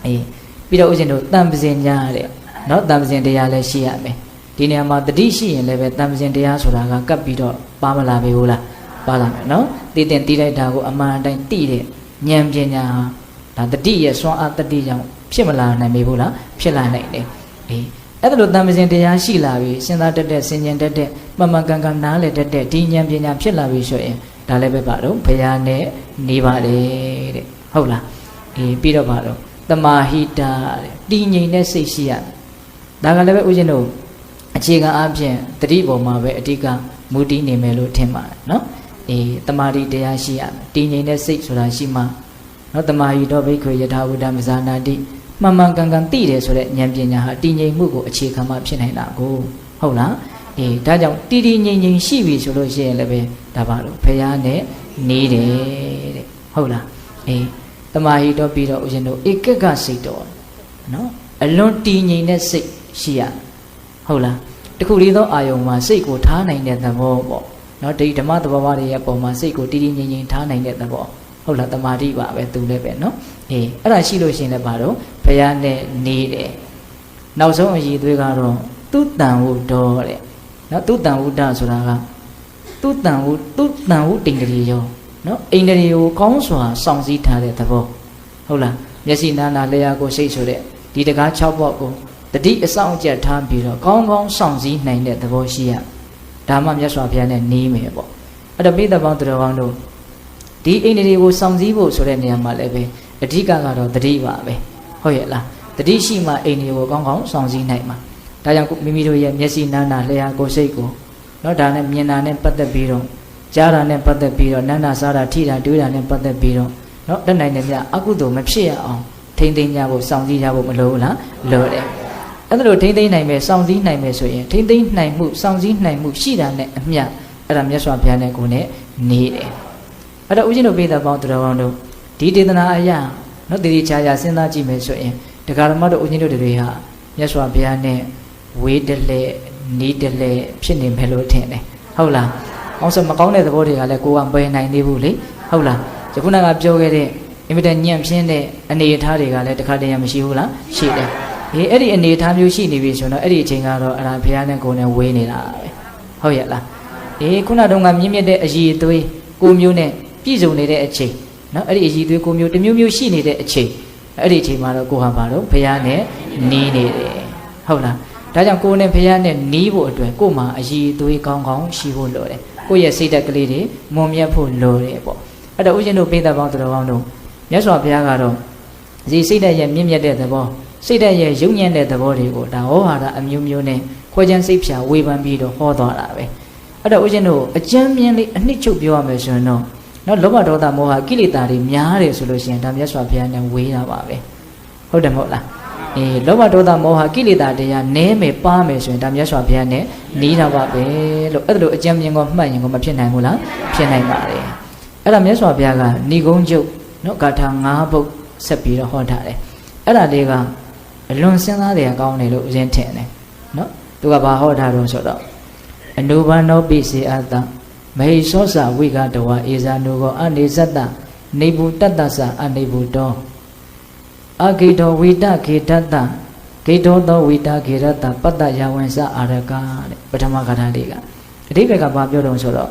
းအေးပြီးတော့ဦးဇင်းတို့တန်ပဇင်ညာတဲ့နော်တန်ပဇင်တရားလည်းရှိရမယ်ဒီနေရာမှာတတိရှိရင်လည်းပဲတန်ပဇင်တရားဆိုတာကကပ်ပြီးတော့ပါမလာပြီဘူးလားပါလာမယ်နော်သိတင်သိလိုက်တာကိုအမှန်တိုင်းသိတဲ့ဉာဏ်ပညာဒါတတိရဲ့စွမ်းအားတတိကြောင့်ဖြစ်မလာနိုင်ပြီဘူးလားဖြစ်လာနိုင်တယ်အေးအဲ့ဒါလို့တန်ပဇင်တရားရှိလာပြီစဉ်းစားတတ်တဲ့ဆင်ခြင်တတ်တဲ့မှန်မှန်ကန်ကန်နားလည်တတ်တဲ့ဒီဉာဏ်ပညာဖြစ်လာပြီဆိုရင်ဒါလည်းပဲပါတော့ဘုရားနဲ့နေပါလေတဲ့ဟုတ်လားအေးပြီးတော့ပါတော့တမာဟိတာတဲ့တည်ငြိမ်တဲ့စိတ်ရှိရဒါကလည်းပဲဦးဇင်းတို့အခြေခံအပြင်တတိပေါ်မှာပဲအဓိကမူတည်နေမယ်လို့ထင်ပါတယ်နော်အေးတမာတိတရားရှိရတည်ငြိမ်တဲ့စိတ်ဆိုတာရှိမှနော်တမာဟိတောဘိက္ခွေယထာဝုဒ္ဓမဇာနာတိမှန်မှန်ကန်ကန်သိတယ်ဆိုတဲ့ဉာဏ်ပညာဟာတည်ငြိမ်မှုကိုအခြေခံမှဖြစ်နိုင်တာကိုဟုတ်လားအေးဒါကြောင့်တည်တည်ငြိမ်ငြိမ်ရှိပြီဆိုလို့ရှိရင်လည်းပဲဒါပါလို့ဘုရားနဲ့နေတယ်တဲ့ဟုတ်လားအေးတမာဟိတောပြီးတော့ဦးဇင်းတို့ဧကကစိတ်တော်နော်အလွန်တည်ငြိမ်တဲ့စိတ်ရှိရဟုတ်လားတခုလေးသောအာယုံမှာစိတ်ကိုထားနိုင်တဲ့သဘောပေါ့နော်ဒီဓမ္မသဘောဝတွေရဲ့ပုံမှာစိတ်ကိုတည်တည်ငြိမ်ငြိမ်ထားနိုင်တဲ့သဘောဟုတ်လားတမာတိပါပဲသူလည်းပဲနော်အေးအဲ့ဒါရှိလို့ရှိရင်လည်းပါတော့ဘုရားနဲ့နေတယ်နောက်ဆုံးအရည်သွေးကတော့သူတန်ဝုတော်တဲ့နော်သူတန်ဝုဒ္ဒဆိုတာကသူတန်ဝုတိန်တရီရောနော်အိန္ဒြေကိုကောင်းစွာစောင့်စည်းထားတဲ့သဘောဟုတ်လားမျက်စိနာနာလျှာကိုစိတ်ဆိုတဲ့ဒီတကား6ပေါက်ကိုတတိအဆောင်အကျက်ထားပြီးတော့ကောင်းကောင်းစောင့်စည်းနိုင်တဲ့သဘောရှိရဒါမှမြတ်စွာဘုရားနဲ့နေမယ်ပေါ့အဲ့တော့ပိဋကပေါင်းသူတော်ကောင်းတို့ဒီအိန္ဒြေကိုစောင့်စည်းဖို့ဆိုတဲ့နေရာမှာလည်းပဲအဓိကကတော့တတိပါပဲဟုတ်ရဲ့လားတတိရှိမှအိန္ဒြေကိုကောင်းကောင်းစောင့်စည်းနိုင်မှာဒါကြောင့်မိမိတို့ရဲ့မျက်စိနာနာလျှာကိုစိတ်ကိုနော်ဒါနဲ့မြင်တာနဲ့ပတ်သက်ပြီးတော့ကြားတာနဲ့ပတ်သက်ပြီးတော့နန္ဒစားတာထိတာတွေးတာနဲ့ပတ်သက်ပြီးတော့နော်တတ်နိုင်တယ်မြအကုသိုလ်မဖြစ်ရအောင်ထိမ့်သိမ်းကြဖို့စောင့်စည်းကြဖို့မလိုဘူးလားလိုတယ်အဲ့ဒါလိုထိမ့်သိမ်းနိုင်မယ်စောင့်စည်းနိုင်မယ်ဆိုရင်ထိမ့်သိမ်းနိုင်မှုစောင့်စည်းနိုင်မှုရှိတာနဲ့အမျှအဲ့ဒါမြတ်စွာဘုရားနဲ့ကိုယ်နဲ့နေတယ်အဲ့တော့ဦးဇင်းတို့ပိဋကပေါင်းသူတော်ကောင်းတို့ဒီဒေသနာအရာနော်တည်တည်ချာချာစဉ်းစားကြည့်မယ်ဆိုရင်တရားဓမ္မတို့ဦးဇင်းတို့တွေဟာမြတ်စွာဘုရားနဲ့ဝေးတလဲနေတလဲဖြစ်နေမယ်လို့ထင်တယ်ဟုတ်လားအောင်စမကောင်းတဲ့သဘောတွေကလည်းကိုယ်ကပယ်နိုင်သေးဘူးလေဟုတ်လားယခုနကပြောခဲ့တဲ့အင်မတန်ညံ့ဖျင်းတဲ့အနေအထားတွေကလည်းတခါတည်းမရှိဘူးလားရှိတယ်ဒီအဲ့ဒီအနေအထားမျိုးရှိနေပြီဆိုတော့အဲ့ဒီအချိန်ကတော့အရာဘုရားနဲ့ကိုယ်နဲ့ဝေးနေတာပဲဟုတ်ရဲ့လားခုနတုန်းကမြင့်မြတ်တဲ့အည်သွေးကိုမျိုးနဲ့ပြည့်စုံနေတဲ့အချိန်နော်အဲ့ဒီအည်သွေးကိုမျိုးတစ်မျိုးမျိုးရှိနေတဲ့အချိန်အဲ့ဒီအချိန်မှာတော့ကိုဟာပါတော့ဘုရားနဲ့နီးနေတယ်ဟုတ်လားဒါကြောင့်ကိုယ်နဲ့ဘုရားနဲ့နီးဖို့အတွက်ကိုယ်မှာအည်သွေးကောင်းကောင်းရှိဖို့လိုတယ်ကိုယ့်ရဲ့စိတ်ဓာတ်ကလေးတွေမွန်မြတ်ဖို့လိုတယ်ပေါ့အဲ့တော့ဦးဇင်းတို့ပိဋကပေါင်းသူတော်ကောင်းတို့မြတ်စွာဘုရားကတော့ဒီစိတ်ဓာတ်ရဲ့မြင့်မြတ်တဲ့သဘောစိတ်ဓာတ်ရဲ့ယုံညံ့တဲ့သဘောတွေကိုဒါဟောဟာတာအမျိုးမျိုးနဲ့ခွဲခြမ်းစိတ်ဖြာဝေဖန်ပြီးတော့ဟောသွားတာပဲအဲ့တော့ဦးဇင်းတို့အကျမ်းမြင့်လေးအနှစ်ချုပ်ပြောရမယ်ဆိုရင်တော့ နော်လောဘဒေါသမောဟကိလေသာတွေများတယ်ဆိုလို့ရှိရင်ဒါမြတ်စွာဘုရားနဲ့ဝေးတာပါပဲဟုတ်တယ်မဟုတ်လားလောဘဒေါသမောဟကိလေသာတရားနည်းမယ်ပါမယ်ဆိုရင်ဒါမြတ်စွာဘုရားနဲ့နီးတာပါပဲလို့အဲ့ဒါလိုအကြံဉာဏ်ကမှတ်ရင်ကမဖြစ်နိုင်ဘူးလားဖြစ်နိုင်ပါတယ်အဲ့ဒါမြတ်စွာဘုရားကဏီကုံးကျုပ်နော်ဂါထာ9ပုဒ်ဆက်ပြီးတော့ဟောထားတယ်အဲ့ဒါလေးကအလွန်စဉ်းစားတယ်ကောင်းတယ်လို့ဦးဇင်းထင်တယ်နော်သူကဘာဟောထားတော့ဆိုတော့အနုဘာနောပိစေအတ္တမဟိသောစဝိကတဝဧဇာနုကောအနေဇတ္တနေဘူးတတ္တသအနေဘူးတောအဂိတောဝိတခေတ္တဂိတောသောဝိတခေရတ္တပတ္တယဝံစအာရကတဲ့ပထမဂါထာလေးကအဓိပ္ပာယ်ကဘာပြောတော့ဆိုတော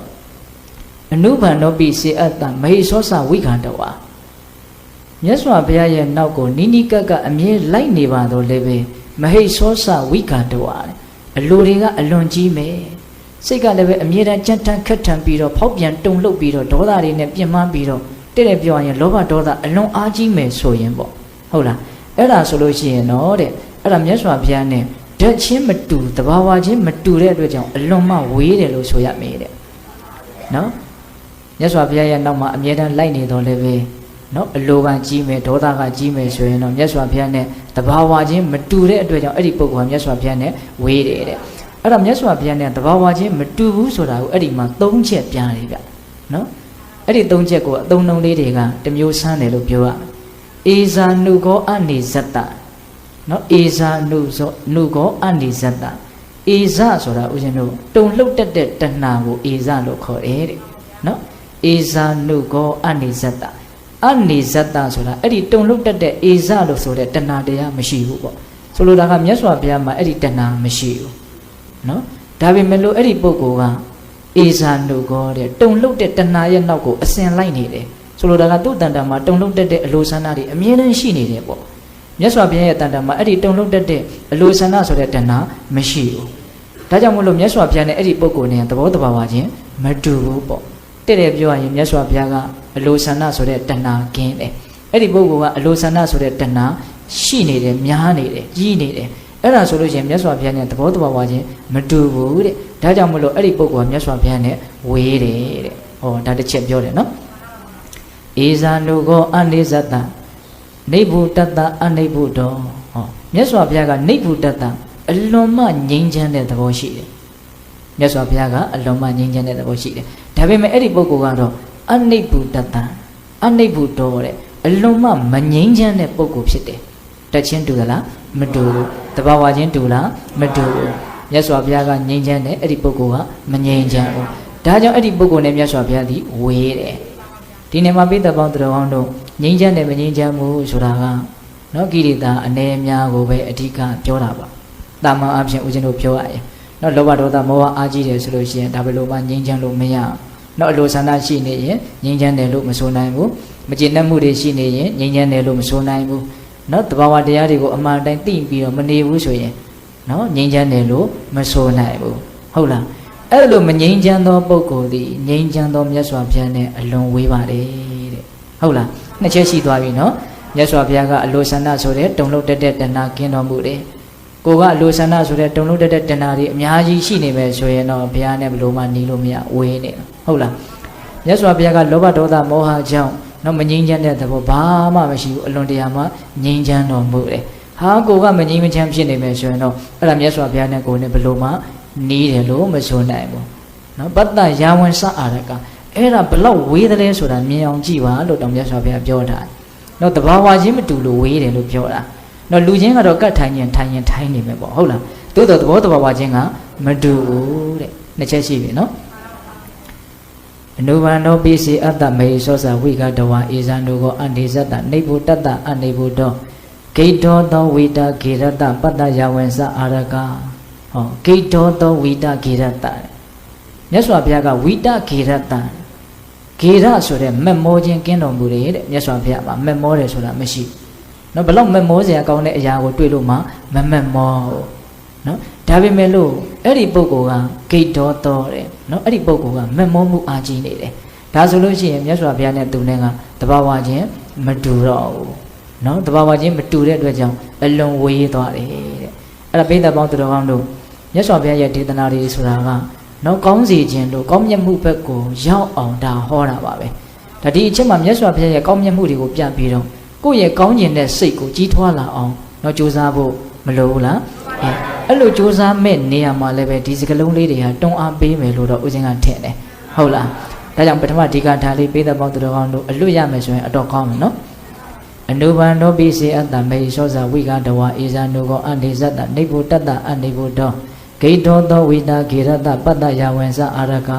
့အနုဘာနောပိစေအတ္တမဟိသောစဝိကတဝမြတ်စွာဘုရားရဲ့နောက်ကိုနိနိကပ်ကအမြဲလိုက်နေပါတော့လည်းပဲမဟိသောစဝိကတဝအလိုတွေကအလွန်ကြီးမယ်စိတ်ကလည်းပဲအမြဲတမ်းကြမ်းတမ်းခက်ထန်ပြီးတော့ဖောက်ပြန်တုန်လှုပ်ပြီးတော့ဒေါသတွေနဲ့ပြင်းမှန်းပြီးတော့တဲ့ပြောရင်လောဘဒေါသအလွန်အားကြီးမယ်ဆိုရင်ပေါ့ဟုတ်လားအဲ့ဒါဆိုလို့ရှိရင်တော့တဲ့အဲ့ဒါမြတ်စွာဘုရားနဲ့ဓာတ်ချင်းမတူတဘာဝချင်းမတူတဲ့အတွက်ကြောင့်အလွန်မှဝေးတယ်လို့ဆိုရမယ်တဲ့နော်မြတ်စွာဘုရားရဲ့နောက်မှာအမြဲတမ်းလိုက်နေတော့လည်းပဲနော်အလိုကကြီးမယ်ဒေါသကကြီးမယ်ဆိုရင်တော့မြတ်စွာဘုရားနဲ့တဘာဝချင်းမတူတဲ့အတွက်ကြောင့်အဲ့ဒီပုဂ္ဂိုလ်ကမြတ်စွာဘုရားနဲ့ဝေးတယ်တဲ့အဲ့ဒါမြတ်စွာဘုရားနဲ့တဘာဝချင်းမတူဘူးဆိုတာကိုအဲ့ဒီမှာ၃ချက်ပြတယ်ဗျနော်အဲ့ဒီ၃ချက်ကိုအသုံးနှုန်းလေးတွေကတမျိုးဆန်းတယ်လို့ပြောရအေဇာနုကောအနေဇတ္တနော်အေဇာနုဆိုနုကောအနေဇတ္တအေဇဆိုတာဦးဇင်းတို့တုံလှုပ်တတ်တဲ့တဏှာကိုအေဇလို့ခေါ်တယ်တဲ့နော်အေဇာနုကောအနေဇတ္တအနေဇတ္တဆိုတာအဲ့ဒီတုံလှုပ်တတ်တဲ့အေဇလို့ဆိုတဲ့တဏှာတရားမရှိဘူးပေါ့ဆိုလိုတာကမြတ်စွာဘုရားမှာအဲ့ဒီတဏှာမရှိဘူးနော်ဒါပေမဲ့လို့အဲ့ဒီပုဂ္ဂိုလ်ကအေဇာနုကောတဲ့တုံလှုပ်တဲ့တဏှာရဲ့နောက်ကိုအစဉ်လိုက်နေတယ်ဆိုလိုတာကသူ့တန်တာမှာတုံလှုပ်တတ်တဲ့အလိုဆန္ဒတွေအမြဲတမ်းရှိနေတယ်ပေါ့မြတ်စွာဘုရားရဲ့တန်တာမှာအဲ့ဒီတုံလှုပ်တတ်တဲ့အလိုဆန္ဒဆိုတဲ့တဏှာမရှိဘူးဒါကြောင့်မို့လို့မြတ်စွာဘုရားနဲ့အဲ့ဒီပုဂ္ဂိုလ်နဲ့သဘောတဘာဝချင်းမတူဘူးပေါ့တဲ့ပြောရရင်မြတ်စွာဘုရားကအလိုဆန္ဒဆိုတဲ့တဏှာကင်းတယ်အဲ့ဒီပုဂ္ဂိုလ်ကအလိုဆန္ဒဆိုတဲ့တဏှာရှိနေတယ်များနေတယ်ကြီးနေတယ်အဲ့ဒါဆိုလို့ရှိရင်မြတ်စွာဘုရားနဲ့သဘောတဘာဝချင်းမတူဘူးတဲ့ဒါကြောင့်မလို့အဲ့ဒီပုဂ္ဂိုလ်ကမြတ်စွာဘုရားနဲ့ဝေးတယ်တဲ့ဟောဒါတစ်ချက်ပြောတယ်နော်ဧဇာနုကောအနေဇတ္တနိဗ္ဗုတတ္တအနိဗ္ဗုတောဟောမြတ်စွာဘုရားကနိဗ္ဗုတတ္တအလွန်မှငြိမ်းချမ်းတဲ့သဘောရှိတယ်မြတ်စွာဘုရားကအလွန်မှငြိမ်းချမ်းတဲ့သဘောရှိတယ်ဒါပေမဲ့အဲ့ဒီပုဂ္ဂိုလ်ကတော့အနိဗ္ဗုတတ္တအနိဗ္ဗုတောတဲ့အလွန်မှမငြိမ်းချမ်းတဲ့ပုဂ္ဂိုလ်ဖြစ်တယ်တက်ချင်းတူသလားမတူဘူးတဘာဝချင်းတူလားမတူဘူးမြတ်စွာဘုရားကငြိမ်းချမ်းတယ်အဲ့ဒီပုဂ္ဂိုလ်ကမငြိမ်းချမ်းဘူးဒါကြောင့်အဲ့ဒီပုဂ္ဂိုလ်နဲ့မြတ်စွာဘုရားသည်ဝေးတယ်ဒီနေ့မှာပိဿပေါင်းတော်ကောင်းတို့ငြိမ်းချမ်းတယ်မငြိမ်းချမ်းဘူးဆိုတာကနော်ကိရိတာအနေအများကိုပဲအဓိကပြောတာပါတာမန်အဖြစ်ဦးဇင်းတို့ပြောရရင်နော်လောဘဒေါသမောဟအားကြီးတယ်ဆိုလို့ရှိရင်ဒါဘယ်လိုမှငြိမ်းချမ်းလို့မရနော်အလိုဆန္ဒရှိနေရင်ငြိမ်းချမ်းတယ်လို့မဆိုနိုင်ဘူးမကျေနပ်မှုတွေရှိနေရင်ငြိမ်းချမ်းတယ်လို့မဆိုနိုင်ဘူးနော်တဘာဝတရားတွေကိုအမှန်တိုင်းသိပြီးတော့မနေဘူးဆိုရင်နော်ငြိမ်းချမ်းတယ်လို့မဆိုနိုင်ဘူးဟုတ်လားအဲ့လိုမငြိမ်းချမ်းသောပုဂ္ဂိုလ်သည်ငြိမ်းချမ်းသောမြတ်စွာဘုရားနဲ့အလွန်ဝေးပါတယ်တဲ့ဟုတ်လားနှစ်ချက်ရှိသွားပြီနော်မြတ်စွာဘုရားကအလိုဆန္ဒဆိုတဲ့တုံလုံးတက်တဲ့တဏှာကင်းတော်မူတယ်ကိုကအလိုဆန္ဒဆိုတဲ့တုံလုံးတက်တဲ့တဏှာတွေအများကြီးရှိနေမယ်ဆိုရင်တော့ဘုရားနဲ့ဘယ်လိုမှနီးလို့မရဝေးနေဟုတ်လားမြတ်စွာဘုရားကလောဘဒေါသမောဟကြောင့်နော်မငြိမ်းချမ်းတဲ့သဘောဘာမှမရှိဘူးအလွန်တရာမှငြိမ်းချမ်းတော်မူတယ်ဟာကိုကမငြိမ်းမချမ်းဖြစ်နေမယ်ဆိုရင်တော့အဲ့ဒါမြတ်စွာဘုရားနဲ့ကိုယ်နဲ့ဘယ်လိုမှနီးတယ်လို့မဆိုနိုင်ဘူးနော်ပတ္တယာဝံစအာရကအဲ့ဒါဘလောက်ဝေးတယ်လဲဆိုတာမြင်အောင်ကြည့်ပါလို့တောင်မြတ်စွာဘုရားပြောတာနော်တဘာဝချင်းမတူလို့ဝေးတယ်လို့ပြောတာနော်လူချင်းကတော့ကတ်ထိုင်ရင်ထိုင်နေမယ်ပေါ့ဟုတ်လားသို့တော်သဘောတဘာဝချင်းကမတူဘူးတဲ့နှစ်ချက်ရှိပြီနော်အနုဘာနောပိစီအတ္တမေသောဇဝိကတဝဧဇာနုကောအနေဇတ္တနိဗ္ဗုတတ္တအနိဗ္ဗုတောဂိတောသောဝိတာဂေရတပတ္တယဝံစအာရကဟောဂိတောသောဝိတာဂေရတမြတ်စွာဘုရားကဝိတာဂေရတဂေရဆိုတဲ့မက်မောခြင်းကင်းတော်မူတယ်တဲ့မြတ်စွာဘုရားမှာမက်မောတယ်ဆိုတာမရှိနော်ဘယ်လောက်မက်မောစရာကောင်းတဲ့အရာကိုတွေ့လို့မှမမက်မောနော်ဒါပေမဲ့လို့အဲ့ဒီပုဂ္ဂိုလ်ကဂိတ်တော်တော်တဲ့နော်အဲ့ဒီပုဂ္ဂိုလ်ကမက်မောမှုအားကြီးနေတယ်ဒါဆိုလို့ရှိရင်မြတ်စွာဘုရားနဲ့သူနဲ့ကတဘာဝချင်းမတူတော့ဘူးနော်တဘာဝချင်းမတူတဲ့အတွက်ကြောင့်အလွန်ဝေးသွားတယ်တဲ့အဲ့ဒါပိဋကပေါင်းတော်ကောင်းတို့မြတ်စွာဘုရားရဲ့ဒေသနာတွေဆိုတာကနော်ကောင်းစီခြင်းတို့ကောင်းမြတ်မှုဘက်ကိုရောက်အောင်ဒါဟောတာပါပဲ ဒါဒီအချက်မှာမြတ်စွာဘုရားရဲ့ကောင်းမြတ်မှုတွေကိုပြပြီးတော့ကိုယ့်ရဲ့ကောင်းကျင်တဲ့စိတ်ကိုကြီးထွားလာအောင်တော့ကြိုးစားဖို့မလိုဘူးလားအဲ့လိုကြိုးစားမဲ့နေရာမှာလည်းပဲဒီစကလုံးလေးတွေဟာတွန်းအားပေးမယ်လို့တော့ဦးဇင်းကထင်တယ်ဟုတ်လားဒါကြောင့်ပထမဒီကထာလေးပေးတဲ့ပေါင်းသူတော်ကောင်းတို့အလွတ်ရမယ်ဆိုရင်အတော့ကောင်းမယ်နော်အနုဘန္နောပိစေအတ္တမေသောဇဝိကတဝဧဇာနုကောအနေဇတ္တနေဘုတတ္တအနေဘုတောဂိတောသောဝိတာဂေရတပတ္တယဝင်္စအာရက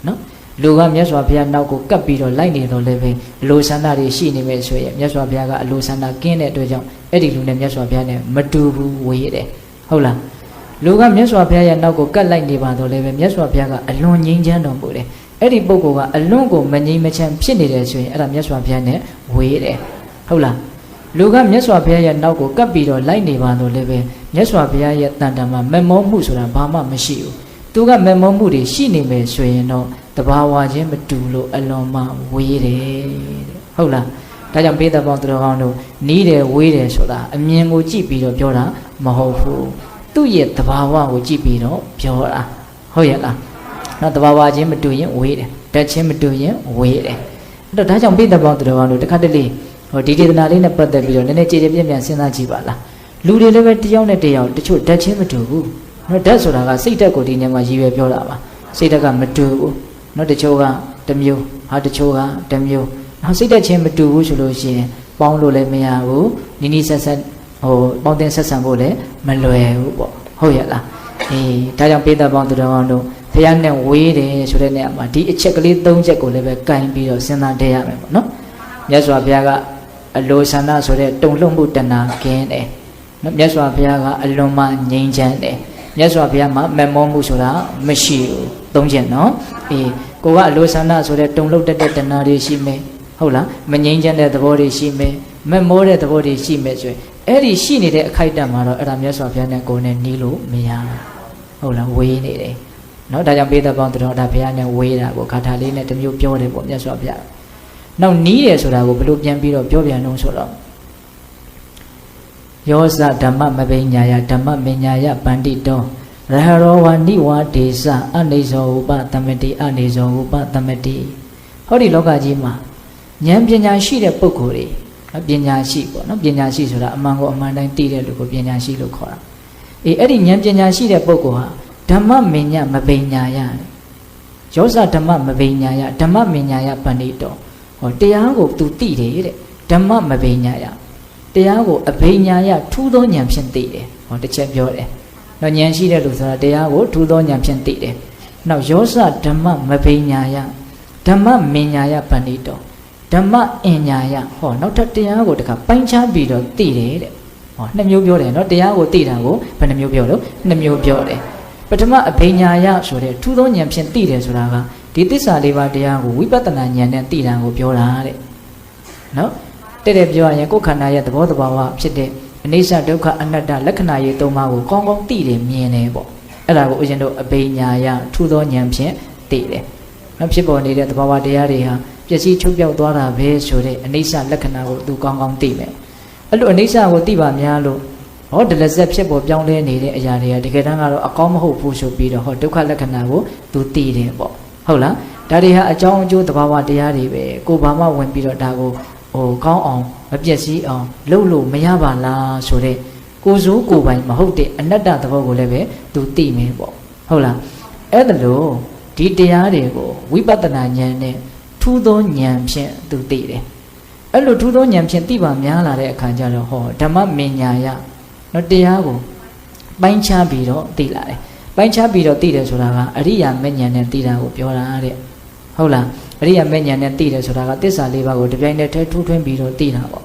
နော်လူကမြတ်စွာဘုရားနောက်ကိုကပ်ပြီးတော့လိုက်နေတော့လည်းပဲအလိုဆန္ဒတွေရှိနေမယ်ဆိုရင်မြတ်စွာဘုရားကအလိုဆန္ဒကင်းတဲ့အတွက်ကြောင့်အဲ့ဒီလူနဲ့မြတ်စွာဘုရားနဲ့မတူဘူးဝေးတယ်ဟုတ်လားလူကမြတ်စွာဘုရားရဲ့နောက်ကိုကပ်လိုက်နေပါတော့လည်းပဲမြတ်စွာဘုရားကအလွန်ငြိမ်းချမ်းတော်မူတယ်အဲ့ဒီပုဂ္ဂိုလ်ကအလွန်ကိုမငြိမ်းမချမ်းဖြစ်နေတယ်ဆိုရင်အဲ့ဒါမြတ်စွာဘုရားနဲ့ဝေးတယ်ဟုတ်လားလူကမြတ်စွာဘုရားရဲ့နောက်ကိုကပ်ပြီးတော့လိုက်နေပါတော့လည်းပဲမြတ်စွာဘုရားရဲ့တန်တန်မှာမမောမှုဆိုတာဘာမှမရှိဘူးသူကမမောမှုတွေရှိနေမယ်ဆိုရင်တော့တဘာဝချင်းမတူလို့အလွန်မှဝေးတယ်တဲ့ဟုတ်လားဒါကြောင့်ပေးတဲ့ပေါင်းသူတော်ကောင်းတို့နီးတယ်ဝေးတယ်ဆိုတာအမြင်ကိုကြည့်ပြီးတော့ပြောတာမဟုတ်ဘူးသူ့ရဲ့တဘာဝကိုကြည့်ပြီးတော့ပြောတာဟုတ်ရဲ့လားနော်တဘာဝချင်းမတူရင်ဝေးတယ်ဓာတ်ချင်းမတူရင်ဝေးတယ်အဲ့တော့ဒါကြောင့်ပေးတဲ့ပေါင်းသူတော်ကောင်းတို့တစ်ခါတလေဟိုဒီဒေသနာလေးနဲ့ပတ်သက်ပြီးတော့နည်းနည်းကြည်ကြည်ပြည့်ပြည့်စဉ်းစားကြည့်ပါလားလူတွေလည်းပဲတယောက်နဲ့တယောက်တချို့ဓာတ်ချင်းမတူဘူးနော်ဓာတ်ဆိုတာကစိတ်ဓာတ်ကိုဒီနေရာမှာရည်ရွယ်ပြောတာပါစိတ်ဓာတ်ကမတူဘူးနော်တချို့ကတစ်မျိုးဟာတချို့ကတစ်မျိုးနော်စိတ်ဓာတ်ချင်းမတူဘူးဆိုလို့ရှိရင်ပေါင်းလို့လည်းမရဘူးနီးနီးဆက်ဆက်ဟိုပေါင်းတင်ဆက်ဆံဖို့လည်းမလွယ်ဘူးပေါ့ဟုတ်ရဲ့လားအေးဒါကြောင့်ပေးတဲ့ပေါင်းသူတော်ကောင်းတို့ဘုရားနဲ့ဝေးတယ်ဆိုတဲ့နေရာမှာဒီအချက်ကလေး၃ချက်ကိုလည်းပဲကင်ပြီးတော့စဉ်းစားတတ်ရမယ်ပေါ့နော်မြတ်စွာဘုရားကအလိုဆန္ဒဆိုတဲ့တုံ့လှုပ်မှုတဏှာကင်းတယ်နော်မြတ်စွာဘုရားကအလွန်မှငြိမ်းချမ်းတယ်မြတ်စွာဘုရားမှာမမောမှုဆိုတာမရှိဘူးသုံးချက်နော်အေးကိုကအလိုဆန္ဒဆိုတဲ့တုံ့လှုပ်တတ်တဲ့တဏှာတွေရှိမယ်ဟုတ်လားမငြိမ်းချမ်းတဲ့သဘောတွေရှိမယ်မမောတဲ့သဘောတွေရှိမယ်ဆိုရင်အဲ့ဒီရှိနေတဲ့အခိုက်အတန့်မှာတော့အဲ့ဒါမြတ်စွာဘုရားနဲ့ကိုယ်နဲ့နီးလို့မရဟုတ်လားဝေးနေတယ်နော်ဒါကြောင့်ပေးတဲ့ပေါင်းတော်ဒါဘုရားနဲ့ဝေးတာကိုဂါထာလေးနဲ့တမျိုးပြောတယ်ပေါ့မြတ်စွာဘုရားနောက်နီးတယ်ဆိုတာကိုဘယ်လိုပြန်ပြီးတော့ပြောပြန်လို့ဆိုတော့ယောဇဓမ္မမပိညာယဓမ္မမညာယပန္တိတောရဟရောဝနိဝဒေသအနေဇောဥပသမတိအနေဇောဥပသမတိဟောဒီလောကကြီးမှာဉာဏ်ပညာရှိတဲ့ပုဂ္ဂိုလ်တွေပညာရှိပေါ့နော်ပညာရှိဆိုတာအမှန်ကိုအမှန်တိုင်းသိတဲ့လူကိုပညာရှိလို့ခေါ်တာအေးအဲ့ဒီဉာဏ်ပညာရှိတဲ့ပုဂ္ဂိုလ်ဟာဓမ္မမညာမပိညာယယောဇဓမ္မမပိညာယဓမ္မမညာယပန္တိတောဟောတရားကို तू သိတယ်တဲ့ဓမ္မမပိညာယတရားကိုအဘိညာယထူးသောဉာဏ်ဖြင့်သိတယ်ဟောတစ်ချက်ပြောတယ်နော်ဉာဏ်ရှိတဲ့လူဆိုတာတရားကိုထူးသောဉာဏ်ဖြင့်သိတယ်နောက်ယောဇဓမ္မမပိညာယဓမ္မမညာယပန္တိတောဓမ္မအညာယဟောနောက်ထပ်တရားကိုတခါပိုင်းခြားပြီးတော့သိတယ်တဲ့ဟောနှစ်မျိုးပြောတယ်နော်တရားကိုသိတာကိုဘယ်နှမျိုးပြောလို့နှစ်မျိုးပြောတယ်ပထမအဘိညာယဆိုတဲ့ထူးသောဉာဏ်ဖြင့်သိတယ်ဆိုတာကဒီသစ္စာလေးပါးတရားကိုဝိပဿနာဉာဏ်နဲ့သိတာကိုပြောတာတဲ့နော်တဲ့ပြောရရင်ကိုယ်ခန္ဓာရဲ့သဘောတဘာဝဖြစ်တဲ့အနိစ္စဒုက္ခအနတ္တလက္ခဏာရေးသုံးပါးကိုကောင်းကောင်းသိတယ်မြင်တယ်ပေါ့အဲ့ဒါကိုဦးဇင်းတို့အဘိညာယထူးသောဉာဏ်ဖြင့်သိတယ်နော်ဖြစ်ပေါ်နေတဲ့သဘာဝတရားတွေဟာပျက်စီးချုပ်ပြောက်သွားတာပဲဆိုတဲ့အနိစ္စလက္ခဏာကိုသူကောင်းကောင်းသိမယ်အဲ့လိုအနိစ္စကိုသိပါများလို့ဟောဒလဇက်ဖြစ်ပေါ်ပြောင်းလဲနေတဲ့အရာတွေကတကယ်တမ်းကတော့အကောင်းမဟုတ်ဘူးဆိုပြီးတော့ဟောဒုက္ခလက္ခဏာကိုသူသိတယ်ပေါ့ဟုတ်လားဒါတွေဟာအကြောင်းအကျိုးသဘာဝတရားတွေပဲကိုဘာမှဝင်ပြီးတော့ဒါကိုဟိုကောင်းအောင်မပျက်စီးအောင်လုပ်လို့မရပါလားဆိုတဲ့ကိုစိုးကိုပိုင်မဟုတ်တဲ့အနတ္တသဘောကိုလည်းပဲသူသိမယ်ပေါ့ဟုတ်လားအဲ့ဒါလို့ဒီတရားတွေကိုဝိပဿနာဉာဏ်နဲ့ထူးသောဉာဏ်ဖြင့်သူသိတယ်အဲ့လိုထူးသောဉာဏ်ဖြင့်သိပါများလာတဲ့အခါကျတော့ဟောဓမ္မမညာယနော်တရားကိုပိုင်းခြားပြီးတော့သိလာတယ်ပိုင်းခြားပြီးတော့သိတယ်ဆိုတာကအရိယာမဉဏ်နဲ့သိတာကိုပြောတာတဲ့ဟုတ်လားအရိယာမဉဏ်နဲ့သိတယ်ဆိုတာကသစ္စာလေးပါးကိုတပြိုင်တည်းထဲထူးထွင်းပြီးတော့သိတာပေါ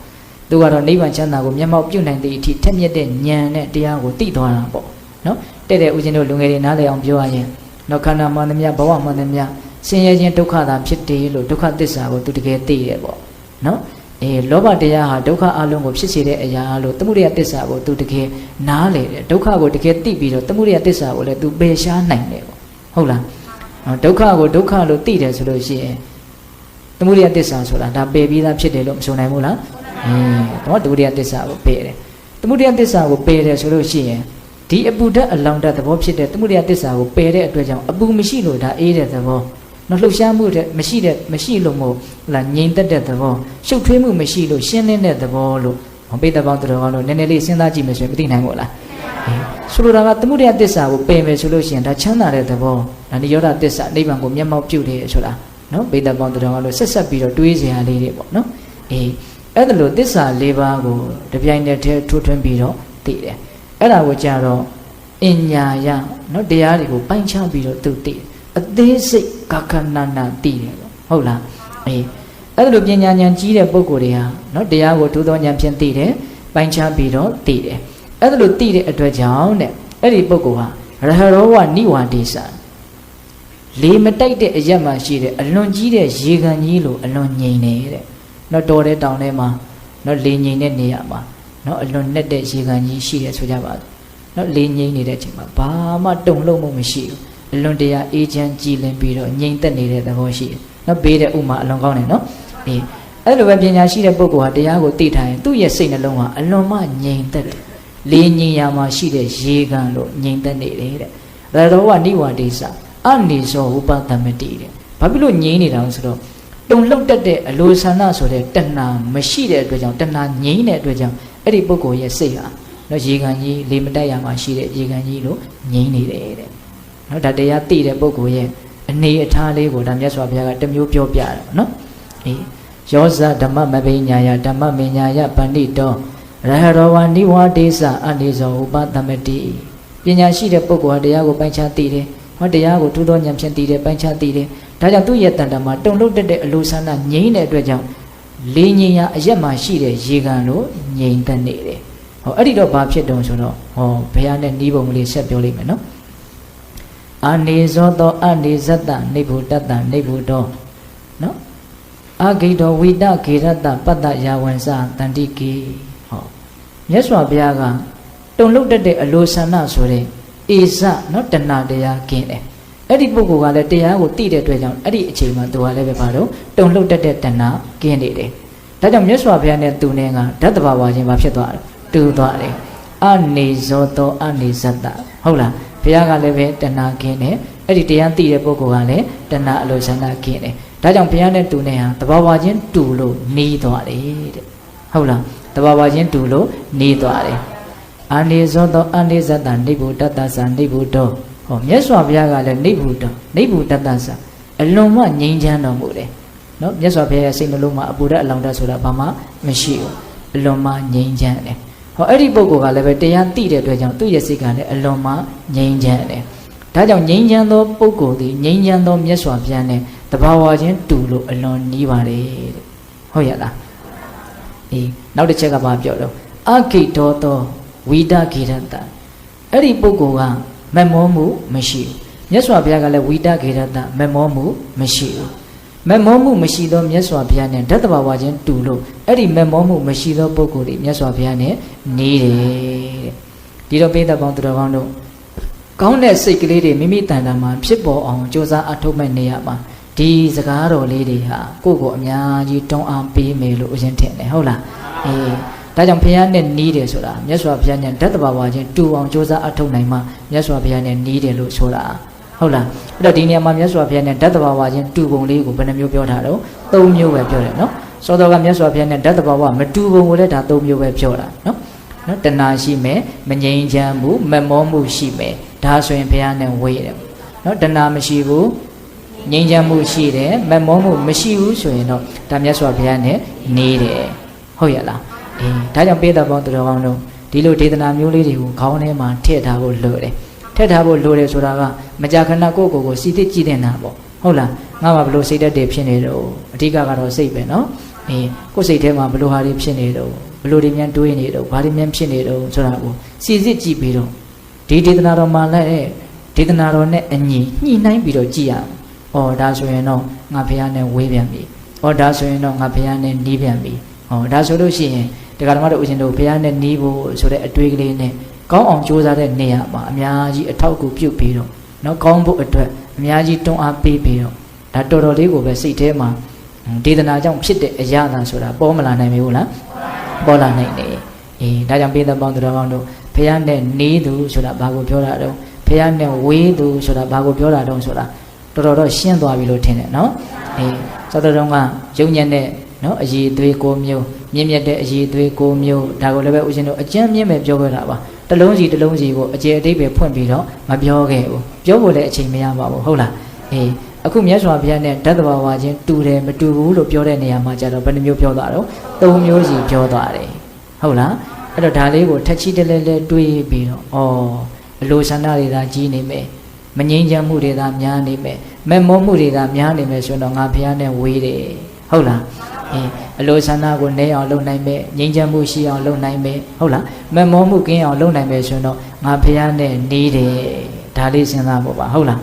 ့သူကတော့နိဗ္ဗာန်ချမ်းသာကိုမျက်မှောက်ပြုနိုင်တဲ့အထိထက်မြက်တဲ့ဉာဏ်နဲ့တရားကိုသိသွားတာပေါ့နော်တဲ့ဦးဇင်းတို့လူငယ်တွေနားလည်အောင်ပြောရရင်နော်ခန္ဓာမှန်သမျှဘဝမှန်သမျှဆင်းရဲခြင်းဒုက္ခသာဖြစ်တယ်လို့ဒုက္ခသစ္စာကိုသူတကယ်သိတယ်ပေါ့နော်လောဘတရားဟာဒုက္ခအလုံးကိုဖြစ်စေတဲ့အရာလို့သမုဒယသစ္စာကိုသူတကယ်နားလေတယ်ဒုက္ခကိုတကယ်သိပြီးတော့သမုဒယသစ္စာကိုလည်းသူပယ်ရှားနိုင်တယ်ပေါ့ဟုတ်လားဒုက္ခကိုဒုက္ခလို့သိတယ်ဆိုလို့ရှိရင်သမုဒယသစ္စာဆိုတာဒါပယ်ပြီးသားဖြစ်တယ်လို့မဆိုနိုင်ဘူးလားတော့သမုဒယသစ္စာကိုပယ်တယ်သမုဒယသစ္စာကိုပယ်တယ်ဆိုလို့ရှိရင်ဒီအပူဓာတ်အလောင်ဓာတ်သဘောဖြစ်တဲ့သမုဒယသစ္စာကိုပယ်တဲ့အတွက်ကြောင့်အပူမရှိလို့ဒါအေးတဲ့သဘော nó lúc sáng mua đấy mà xí lúc một là nhìn tất đẹp đó sốc thuế mua mà xí lúc xuyên lên đẹp đó lúc không biết bao từ đó nên nên đi xem ta chỉ mới xem cái tin này một là số đó là tấm mua đẹp sao của bề về số lúc xuyên đã chán là đẹp đó là đi đó đẹp sao đi bằng của nhâm máu chịu thì số là nó bây giờ bao từ đó là rất bị rồi đuôi gì à đi đấy nó ấy là lúc đẹp sao lấy vào của đẹp dài này theo thu thuế bị đó tị đấy ấy là của cha đó in nhà ya nó để ai của bánh cha bị rồi tự tị thế sự các khả năng là tị đấyဟုတ်လားအဲ့လိုပညာဉာဏ်ကြီးတဲ့ပုဂ္ဂိုလ်တွေဟာเนาะတရားကိုထူးသောဉာဏ်ဖြင့်သိတယ်ပိုင်းခြားပြီးတော့သိတယ်အဲ့လိုသိတဲ့အတွက်ကြောင့်တဲ့အဲ့ဒီပုဂ္ဂိုလ်ဟာရဟရောဝနိဝါဒေသလေမတိုက်တဲ့အရက်မှာရှိတဲ့အလွန်ကြီးတဲ့ရေကန်ကြီးလိုအလွန်ငြိမ်နေတဲ့เนาะတော်တဲ့တောင်ထဲမှာเนาะလေငြိမ်တဲ့နေရာမှာเนาะအလွန်နဲ့တဲ့ရေကန်ကြီးရှိတယ်ဆိုကြပါစို့เนาะလေငြိမ်နေတဲ့အချိန်မှာဘာမှတုန်လှုပ်မှုမရှိဘူးအလွန်တရာအေးချမ်းကြည်လင်ပြီးတော့ငြိမ်သက်နေတဲ့သဘောရှိတယ်เนาะဘေးတဲ့ဥမာအလွန်ကောင်းတယ်เนาะအဲ့လိုပဲပညာရှိတဲ့ပုဂ္ဂိုလ်ဟာတရားကိုသိထားရင်သူ့ရဲ့စိတ်နှလုံးဟာအလွန်မှငြိမ်သက်တယ်လေငြိမ်ရာမှာရှိတဲ့ရေကန်လို့ငြိမ်သက်နေတယ်တဲ့ရတောဝနိဝါဒေသအနေဇောဥပသမတိတဲ့ဘာဖြစ်လို့ငြိမ်နေတာလဲဆိုတော့တုံလှုပ်တတ်တဲ့အလိုဆန္ဒဆိုတဲ့တဏှာမရှိတဲ့အတွက်ကြောင့်တဏှာငြိမ်တဲ့အတွက်ကြောင့်အဲ့ဒီပုဂ္ဂိုလ်ရဲ့စိတ်ဟာနော်ရေကန်ကြီးလေမတက်ရမှာရှိတဲ့ရေကန်ကြီးလို့ငြိမ်နေတယ်တဲ့နော်ဒါတရားသိတဲ့ပုဂ္ဂိုလ်ရဲ့အနေအထားလေးကိုဒါမြတ်စွာဘုရားကတစ်မျိုးပြောပြတယ်နော်ယောဇဓမ္မမဘိညာယဓမ္မမညာယပဏိတောရဟရောဝနိဝါဒေသအနေဇောဥပသမတိပညာရှိတဲ့ပုဂ္ဂိုလ်ဟာတရားကိုပိုင်းခြားသိတယ်ဟောတရားကိုထူးသောဉာဏ်ဖြင့်သိတယ်ပိုင်းခြားသိတယ်ဒါကြောင့်သူ့ရဲ့တန်တမှာတုံလို့တက်တဲ့အလိုဆန္ဒငြိမ့်တဲ့အတွက်ကြောင့်လေးငြိမ်ရာအရက်မှာရှိတဲ့ရေကန်လို့ငြိမ်သက်နေတယ်ဟောအဲ့ဒီတော့ဘာဖြစ်တုံဆိုတော့ဟောဘုရားနဲ့နှီးပုံကလေးဆက်ပြောလိုက်မယ်နော်အနေဇောသောအနေဇတ္တနိဗ္ဗုတ္တနိဗ္ဗုတောနော်အာဂိတောဝိတဂေရတပတ္တယာဝံစတန္တိကေဟောမြတ်စွာဘုရားကတုံလုတ်တတ်တဲ့အလိုဆန္ဒဆိုတဲ့ဧဇနော်တဏှာတရားကင်းတယ်အဲ့ဒီပုဂ္ဂိုလ်ကလည်းတရားကိုသိတဲ့အတွက်ကြောင့်အဲ့ဒီအချိန်မှာသူကလည်းပဲဘာလို့တုံလုတ်တတ်တဲ့တဏှာကင်းနေတယ်ဒါကြောင့်မြတ်စွာဘုရားနဲ့သူနဲ့ကဓာတ်တဘာဝချင်းဘာဖြစ်သွားတယ်တူသွားတယ်အနေဇောတောအနေဇတ္တဟုတ်လားဘုရားကလည်းပဲတဏှာကင်းတယ်အဲ့ဒီတရားသိတဲ့ပုဂ္ဂိုလ်ကလည်းတဏှာအလိုဆန္ဒကင်းတယ်ဒါကြောင့်ဘုရားနဲ့တူနဲ့ဟာတဘာဝချင်းတူလို့နေသွားတယ်တဲ့ဟုတ်လားတဘာဝချင်းတူလို့နေသွားတယ်အနေဇောသောအနေဇတ္တနိဗ္ဗုတ္တသနိဗ္ဗုတောဟောမြတ်စွာဘုရားကလည်းနိဗ္ဗုတ္တသအလွန်မှငြိမ်းချမ်းတော်မူတယ်နော်မြတ်စွာဘုရားရဲ့စိတ်နှလုံးမှာအပူဓာတ်အလောင်းဓာတ်ဆိုတာဘာမှမရှိဘူးအလွန်မှငြိမ်းချမ်းတယ်ဟောအဲ့ဒီပုဂ္ဂိုလ်ကလည်းပဲတရားသိတဲ့အတွက်ကြောင့်သူ့ရဲ့စိတ်ကလည်းအလွန်မှငြိမ်းချမ်းတယ်ဒါကြောင့်ငြိမ်းချမ်းသောပုဂ္ဂိုလ်သည်ငြိမ်းချမ်းသောမြတ်စွာဘုရားနဲ့တဘာဝချင်းတူလို့အလွန်နီးပါတယ်တဲ့ဟုတ်ရလားနောက်တစ်ချက်ကဘာပြောတော့အဂိတောသောဝိဒဂေရတအဲ့ဒီပုဂ္ဂိုလ်ကမမောမှုမရှိဘူးမြတ်စွာဘုရားကလည်းဝိဒဂေရတမမောမှုမရှိဘူးမမောမှုမရှိသောမြတ်စွာဘုရားနဲ့ဓာတ်တဘာဝချင်းတူလို့အဲ့ဒီမမောမှုမရှိသောပုဂ္ဂိုလ်တွေမြတ်စွာဘုရားနဲ့နေတယ်တဲ့ဒီတော့ပိဋကပေါင်းသူတော်ကောင်းတို့ကောင်းတဲ့စိတ်ကလေးတွေမိမိတန်တာမှာဖြစ်ပေါ်အောင်ကြိုးစားအထောက်မဲ့နေရမှာဒီစကားတော်လေးတွေဟာကိုယ့်ကိုအများကြီးတောင်းအားပေးမယ်လို့အရင်ထင်တယ်ဟုတ်လားဒါကြောင့်ဘုရားနဲ့နီးတယ်ဆိုတာမြတ်စွာဘုရားနဲ့ဓာတ်တဘာဝချင်းတူအောင်ကြိုးစားအထောက်နိုင်မှမြတ်စွာဘုရားနဲ့နီးတယ်လို့ဆိုတာဟုတ်လားအဲ့တော့ဒီနေရာမှာမြတ်စွာဘုရားနဲ့ဓာတ်တဘာဝချင်းတူပုံလေးကိုဘယ်နှမျိုးပြောထားတော့၃မျိုးပဲပြောတယ်နော်စောတော်ကမြတ်စွာဘုရားနဲ့ဓာတ်တဘာဝမတူပုံကိုလည်းဒါ၃မျိုးပဲပြောတာနော်တဏှာရှိမယ်မငြိမ်းချမ်းမှုမမောမှုရှိမယ်ဒါဆိုရင်ဘုရားနဲ့ဝေးတယ်နော်တဏှာမရှိဘူးငြိမ်းချမ်းမှုရှိတယ်မမောမှုမရှိဘူးဆိုရင်တော့ဒါမြတ်စွာဘုရားနဲ့နေတယ်ဟုတ်ရလားဒါကြောင့်ပိဋကပေါင်းသူတော်ကောင်းတို့ဒီလိုဒေသနာမျိုးလေးတွေကိုခေါင်းထဲမှာထည့်ထားဖို့လိုတယ်ထည့်ထားဖို့လိုတယ်ဆိုတာကမကြာခဏကိုယ့်ကိုယ်စီတစ်ကြည့်နေတာပေါ့ဟုတ်လားငါမှဘလို့စိတ်တက်တယ်ဖြစ်နေတော့အဓိကကတော့စိတ်ပဲနော်ကိုယ်စိတ်ထဲမှာဘလို့ဟာတွေဖြစ်နေတော့ဘလို့တွေများတွေးနေတော့ဘာတွေများဖြစ်နေတော့ဆိုတာကိုစီစစ်ကြည့်ပြီးတော့ဒီဒေသနာတော်မှာလည်းဒေသနာတော်နဲ့အညီညှိနှိုင်းပြီးတော့ကြည့်ရအောင်ဒါဆိုရင်တော့ငါဘုရားနဲ့ဝေးပြန်ပြီဒါဆိုရင်တော့ငါဘုရားနဲ့နီးပြန်ပြီဒါဆိုလို့ရှိရင်တရားဓမ္မတို့ဦးဇင်းတို့ဘုရားနဲ့နီးဖို့ဆိုတဲ့အတွေးကလေးနဲ့ကောင်းအောင်ကြိုးစားတဲ့နေရာမှာအများကြီးအထောက်အကူပြုပြီးတော့နော်ကောင်းဖို့အတွက်အများကြီးတွန်းအားပေးပြီးတော့ဒါတော်တော်လေးကိုပဲစိတ်ထဲမှာဒေသနာကြောင့်ဖြစ်တဲ့အရာသာဆိုတာပေါ်မလာနိုင်ဘူးလားပေါ်လာနိုင်တယ်ဒါကြောင့်ပိဋကပေါင်းသူတော်ကောင်းတို့ဘုရားနဲ့နီးသူဆိုတာဘာကိုပြောတာတော့ဘုရားနဲ့ဝေးသူဆိုတာဘာကိုပြောတာတော့ဆိုတာ တော်ရှင်းသွားပြီလို့ထင်တယ်နော်အေးသောတော်ကယုံညံ့တဲ့နော်အည်သွေးကိုမျိုးမြင့်မြတ်တဲ့အည်သွေးကိုမျိုးဒါကိုလည်းပဲဦးဇင်းတို့အကျဉ်းမြင့်ပဲပြောခဲ့တာပါတလုံးစီကိုအကျေအတိတ်ပဲဖွင့်ပြီးတော့မပြောခဲ့ဘူးပြောဖို့လည်းအချိန်မရပါဘူးဟုတ်လားအေးအခုမြတ်စွာဘုရားနဲ့ဓာတ်တဘာဝချင်းတူတယ်မတူဘူးလို့ပြောတဲ့နေရာမှာကျတော့ဘယ်နှမျိုးပြောသွားတော့၃မျိုးစီပြောသွားတယ်ဟုတ်လားအဲ့တော့ဒါလေးကိုထက်ချီတလဲလဲတွေးပြီးတော့အလိုဆန္ဒတွေသာကြီးနေမယ်မငြိမ်းချမ်းမှုတွေသာများနေမယ်မဲ့မောမှုတွေသာများနေမယ်ဆိုတော့ငါဘုရားနဲ့ဝေးတယ်ဟုတ်လားအလိုဆန္ဒကိုနည်းအောင်လုပ်နိုင်မယ်ငြိမ်းချမ်းမှုရှိအောင်လုပ်နိုင်မယ်ဟုတ်လားမဲ့မောမှုကင်းအောင်လုပ်နိုင်မယ်ဆိုတော့ငါဘုရားနဲ့နေတယ်ဒါလေးစဉ်းစားဖို့ပါဟုတ်လာ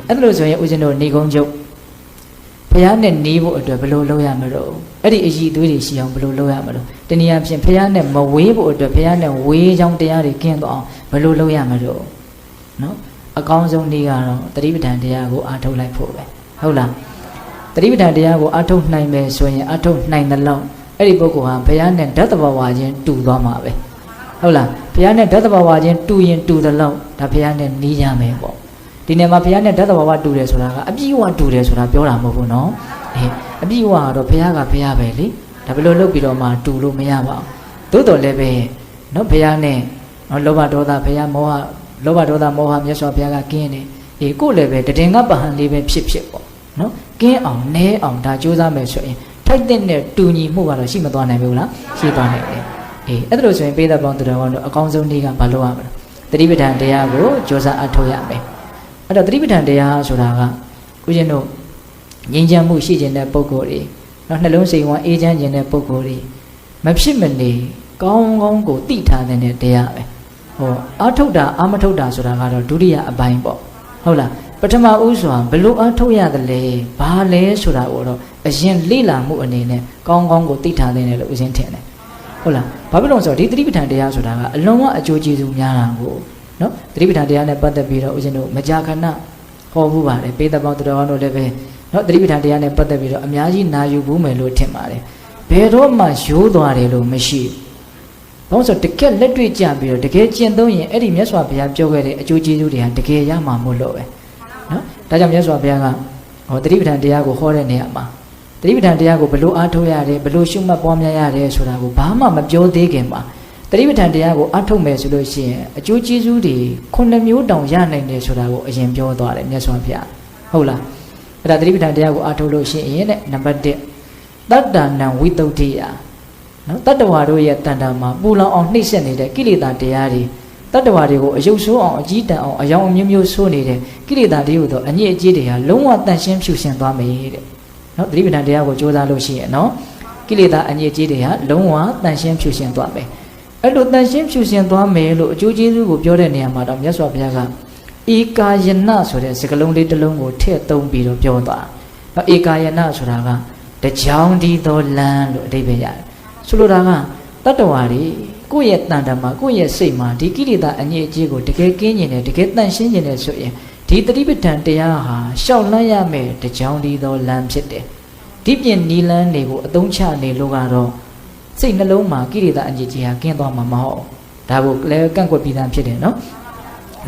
းအဲ့လိုဆိုရင်ဦးဇင်းတို့နေကုန်းချုပ်ဘုရားနဲ့နေဖို့အတွက်ဘယ်လိုလုပ်ရမလို့အဲ့ဒီအည်သွေးတွေရှိအောင်ဘယ်လိုလုပ်ရမလို့တနည်းအားဖြင့်ဘုရားနဲ့မဝေးဖို့အတွက်ဘုရားနဲ့ဝေးကြောင်းတရားတွေကင်းသွားအောင်ဘယ်လိုလုပ်ရမလို့နော်အကောင်းဆုံးနည်းကတော့သတိပဋ္ဌာန်တရားကိုအားထုတ်လိုက်ဖို့ပဲဟုတ်လားသတိပဋ္ဌာန်တရားကိုအားထုတ်နိုင်မယ်ဆိုရင်အားထုတ်နိုင်တဲ့လောက်အဲ့ဒီပုဂ္ဂိုလ်ဟာဘုရားနဲ့ဓာတ်တဘာဝချင်းတူသွားမှာပဲဟုတ်လားဘုရားနဲ့ဓာတ်တဘာဝချင်းတူရင်တူတဲ့လောက်ဒါဘုရားနဲ့နီးကြမယ်ပေါ့ဒီနေ့မှာဘုရားနဲ့ဓာတ်တဘာဝတူတယ်ဆိုတာကအပြည့်အဝတူတယ်ဆိုတာပြောတာမဟုတ်ဘူးနော်အပြည့်အဝကတော့ဘုရားကဘုရားပဲလေဒါဘယ်လိုလုပ်ပြီးတော့မှတူလို့မရပါဘူးသို့တော်လည်းပဲနော်ဘုရားနဲ့နော်လောဘဒေါသဘုရားမောဟလောဘဒေါသမောဟမြတ်စွာဘုရားကကင်းတယ်ကိုယ်လည်းပဲတည်ငါပဟန်လေးပဲဖြစ်ပေါ့နော်ကင်းအောင်နဲအောင်ဒါကြိုးစားမယ်ဆိုရင်ထိုက်တဲ့နဲ့တူညီမှုကတော့ရှိမသွားနိုင်ဘူးလားရှိသွားနိုင်တယ်အဲ့ဒါလို့ဆိုရင်ပေးသက်ပေါင်းသူတော်ကောင်းတို့အကောင်းဆုံးနည်းကဘာလို့ရမလဲသတိပဋ္ဌာန်တရားကိုကြိုးစားအထောက်ရမယ်အဲ့တော့သတိပဋ္ဌာန်တရားဆိုတာကဦးဇင်းတို့ငြိမ်းချမ်းမှုရှိခြင်းတဲ့ပုဂ္ဂိုလ်တွေနော်နှလုံးစိမ်ဝမ်းအေးချမ်းခြင်းတဲ့ပုဂ္ဂိုလ်တွေမဖြစ်မနေကောင်းကောင်းကိုသိထားတဲ့တရားပဲအာထုတ်တာအာမထုတ်တာဆိုတာကတော့ဒုတိယအပိုင်းပေါ့ဟုတ်လားပထမဦးစွာဘလို့အာထုတ်ရတယ်လဲဘာလဲဆိုတာကိုတော့အရင်လေ့လာမှုအနေနဲ့ကောင်းကောင်းကိုသိထားတဲ့လို့ဦးဇင်းထင်တယ်ဟုတ်လားဘာဖြစ်လို့ဆိုတော့ဒီသတိပဋ္ဌာန်တရားဆိုတာကအလုံးဝအကျိုးကျေးဇူးများတာကိုနော်သတိပဋ္ဌာန်တရားနဲ့ပတ်သက်ပြီးတော့ဦးဇင်းတို့မကြာခဏဟောဘူးပါတယ်ပေးသက်ပေါင်းသူတော်ကောင်းတို့လည်းပဲနော်သတိပဋ္ဌာန်တရားနဲ့ပတ်သက်ပြီးတော့အများကြီးနာယူဘူးမယ်လို့ထင်ပါတယ်ဘယ်တော့မှရိုးသွားတယ်လို့မရှိဘူးဘာလို့ဆိုတကယ်လက်တွေ့ကြပြီးတော့တကယ်ကျင့်သုံးရင်အဲ့ဒီမြတ်စွာဘုရားပြောခဲ့တဲ့အကျိုးကျေးဇူးတွေဟာတကယ်ရမှာမို့လို့ပဲနော်ဒါကြောင့်မြတ်စွာဘုရားကသတိပဋ္ဌာန်တရားကိုဟောတဲ့နေရာမှာသတိပဋ္ဌာန်တရားကိုဘလို့အားထုတ်ရတယ်ဘလို့ရှုမှတ်ပွားများရတယ်ဆိုတာကိုဘာမှမပြောသေးခင်မှာသတိပဋ္ဌာန်တရားကိုအားထုတ်မယ်ဆိုလို့ရှိရင်အကျိုးကျေးဇူးတွေ9မျိုးတောင်ရနိုင်တယ်ဆိုတာကိုအရင်ပြောသွားတယ်မြတ်စွာဘုရားဟုတ်လားအဲ့ဒါသတိပဋ္ဌာန်တရားကိုအားထုတ်လို့ရှိရင်တဲ့နံပါတ်1တတ္တနံဝိတုဒ္ဓိယနော်တတ္တဝါတို့ရဲ့တဏ္ဍာမှာပူလောင်အောင်နှိမ့်ဆက်နေတဲ့ကိလေသာတရားတွေတတ္တဝါတွေကိုအယုတ်ဆိုးအောင်အကြီးတန်းအောင်အယောင်အမျိုးမျိုးဆိုးနေတဲ့ကိလေသာတွေကိုတော့အညစ်အကြေးတွေဟာလုံးဝတန့်ရှင်းဖြူစင်သွားမယ်တဲ့နော်သတိပဋ္ဌာန်တရားကိုကြိုးစားလို့ရှိရင်နော်ကိလေသာအညစ်အကြေးတွေဟာလုံးဝတန့်ရှင်းဖြူစင်သွားမယ်အဲ့လိုတန့်ရှင်းဖြူစင်သွားမယ်လို့အကျိုးကျေးဇူးကိုပြောတဲ့နေရာမှာတော့မြတ်စွာဘုရားကဧကာယနဆိုတဲ့စကားလုံးလေးတစ်လုံးကိုထည့်သုံးပြီးတော့ပြောသွားဧကာယနဆိုတာကတကြောင်ဒီသောလမ်းလို့အဓိပ္ပာယ်ရတယ်ဆိုလိုတာကတတ္တဝါတွေကိုယ့်ရဲ့တန်တမှာကိုယ့်ရဲ့စိတ်မှာဒီကိလေသာအညစ်အကြေးကိုတကယ်ကင်းကျင်တယ်တကယ်တန့်ရှင်းကျင်တယ်ဆိုရင်ဒီသတိပဋ္ဌာန်တရားဟာရှောက်လန်းရမယ်တကြောင်ဒီသောလမ်းဖြစ်တယ်ဒီပြင်နီလန်းတွေကိုအသုံးချနေလို့ကတော့စိတ်နှလုံးမှာကိလေသာအညစ်အကြေးဟာကင်းသွားမှာမဟုတ်ဒါကိုလည်းကန့်ကွက်ပြီးသားဖြစ်တယ်နော